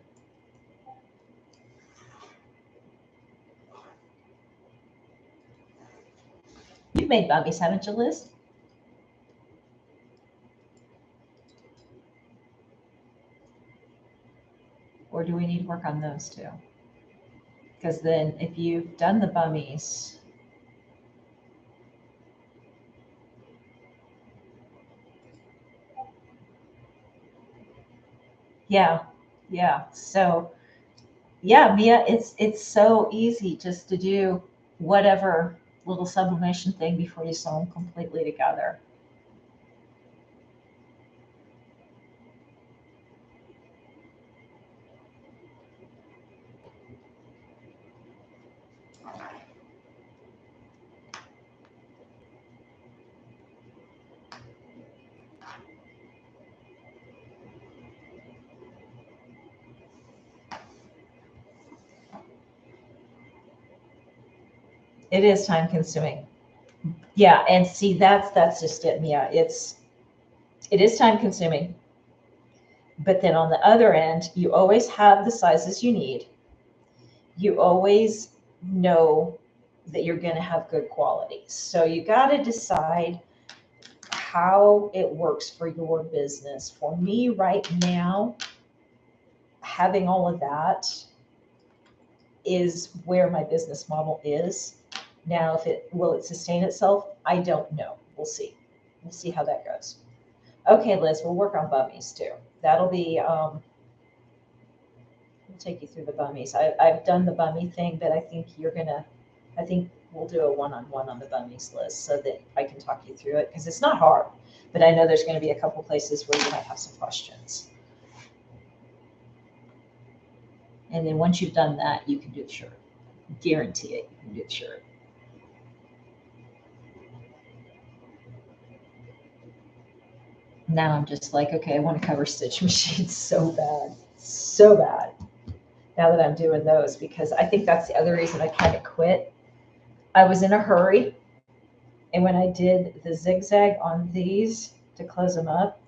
You've made bummies, haven't you, Liz? Or do we need to work on those too? Because then if you've done the bummies, yeah. So yeah, Mia, it's so easy just to do whatever little sublimation thing before you sew them completely together. It is time consuming. Yeah, and see, that's just it, Mia. It is time consuming. But then on the other end, you always have the sizes you need. You always know that you're going to have good quality. So you got to decide how it works for your business. For me right now, having all of that is where my business model is. Now, will it sustain itself? I don't know. We'll see. We'll see how that goes. Okay, Liz, we'll work on bummies too. That'll be, we'll take you through the bummies. I've done the bummy thing, but I think we'll do a one-on-one on the bummies, Liz, so that I can talk you through it, because it's not hard, but I know there's going to be a couple places where you might have some questions. And then once you've done that, you can do the shirt. Guarantee it, you can do the shirt. Now I'm just like, okay, I want to cover stitch machines so bad, so bad. Now that I'm doing those, because I think that's the other reason I kind of quit. I was in a hurry, and when I did the zigzag on these to close them up,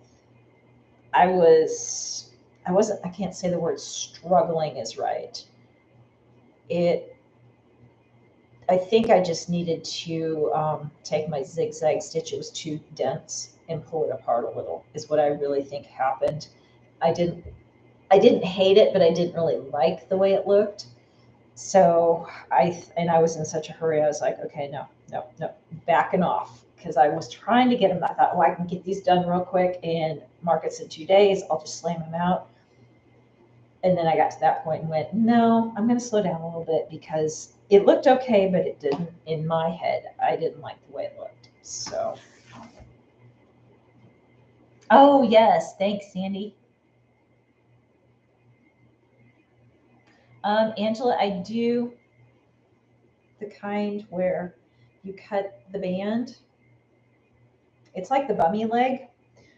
I can't say the word struggling is right. I think I just needed to take my zigzag stitch. It was too dense and pull it apart a little is what I really think happened. I didn't hate it, but I didn't really like the way it looked. So I was in such a hurry. I was like, okay, no, backing off. Because I was trying to get them. I thought, oh, I can get these done real quick and markets in 2 days. I'll just slam them out. And then I got to that point and went, no, I'm going to slow down a little bit because it looked okay, but it didn't, in my head, I didn't like the way it looked. So, oh, yes. Thanks, Sandy. Angela, I do the kind where you cut the band. It's like the bummy leg.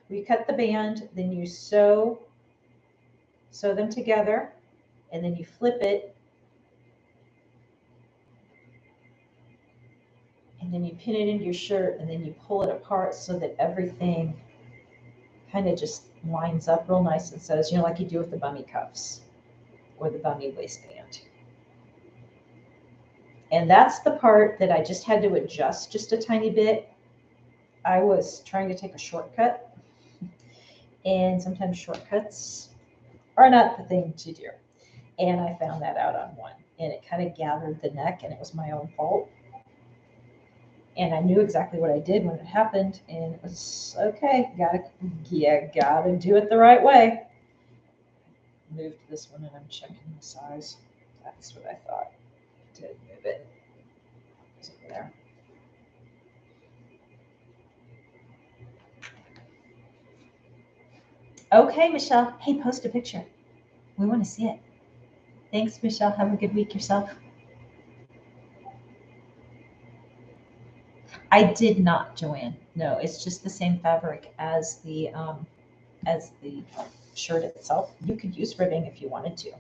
You cut the band, then you sew them together, and then you flip it, and then you pin it into your shirt, and then you pull it apart so that everything kind of just lines up real nice and says, like you do with the bummy cuffs or the bummy waistband. And that's the part that I just had to adjust just a tiny bit. I was trying to take a shortcut, and sometimes shortcuts are not the thing to do. And I found that out on one, and it kind of gathered the neck, and it was my own fault. And I knew exactly what I did when it happened, and it was okay. Gotta do it the right way. Moved this one, and I'm checking the size. That's what I thought. I did move it. It's over there. Okay, Michelle. Hey, post a picture. We want to see it. Thanks, Michelle. Have a good week yourself. I did not, Joanne. No, it's just the same fabric as the shirt itself. You could use ribbing if you wanted to.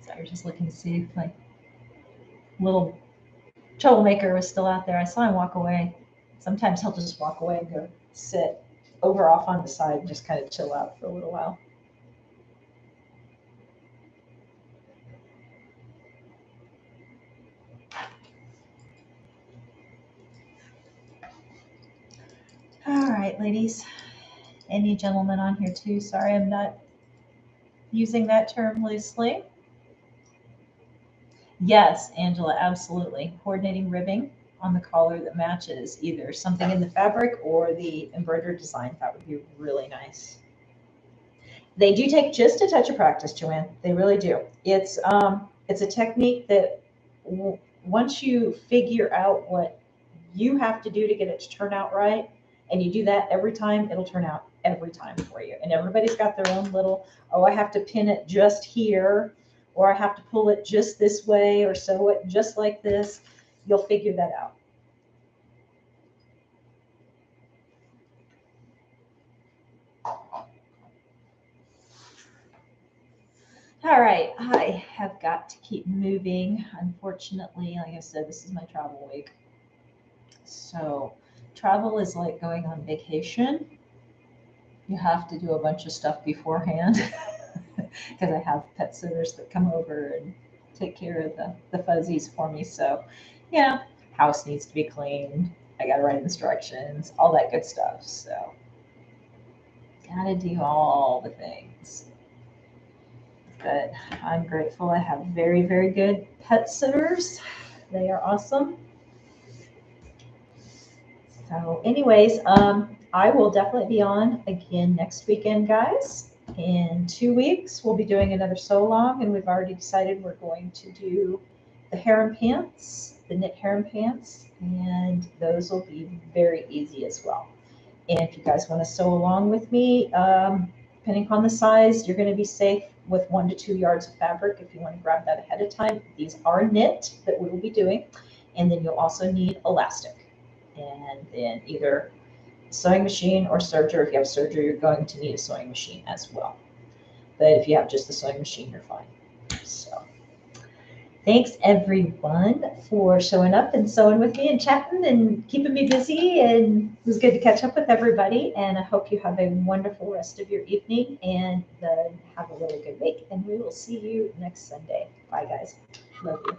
So I was just looking to see if my little troublemaker was still out there. I saw him walk away. Sometimes he'll just walk away and go sit over off on the side and just kind of chill out for a little while. All right, ladies. Any gentlemen on here too? Sorry, I'm not using that term loosely. Yes, Angela, absolutely. Coordinating ribbing on the collar that matches either something in the fabric or the embroidered design. That would be really nice. They do take just a touch of practice, Joanne. They really do. It's a technique that once you figure out what you have to do to get it to turn out right, and you do that every time, it'll turn out every time for you. And everybody's got their own little, oh, I have to pin it just here, or I have to pull it just this way, or sew it just like this. You'll figure that out. All right, I have got to keep moving. Unfortunately, like I said, this is my travel week. So travel is like going on vacation. You have to do a bunch of stuff beforehand because I have pet sitters that come over and take care of the fuzzies for me. So yeah, house needs to be cleaned. I got to write instructions, all that good stuff. So got to do all the things. But I'm grateful I have very, very good pet sitters. They are awesome. So anyways, I will definitely be on again next weekend, guys. In 2 weeks, we'll be doing another sew along, and we've already decided we're going to do the harem pants, the knit harem pants, and those will be very easy as well. And if you guys want to sew along with me, depending upon the size, you're going to be safe with 1 to 2 yards of fabric if you want to grab that ahead of time. These are knit that we will be doing. And then you'll also need elastic. And then either sewing machine or serger. If you have a serger, you're going to need a sewing machine as well. But if you have just the sewing machine, you're fine. So thanks everyone for showing up and sewing with me and chatting and keeping me busy. And it was good to catch up with everybody. And I hope you have a wonderful rest of your evening and have a really good week. And we will see you next Sunday. Bye, guys. Love you.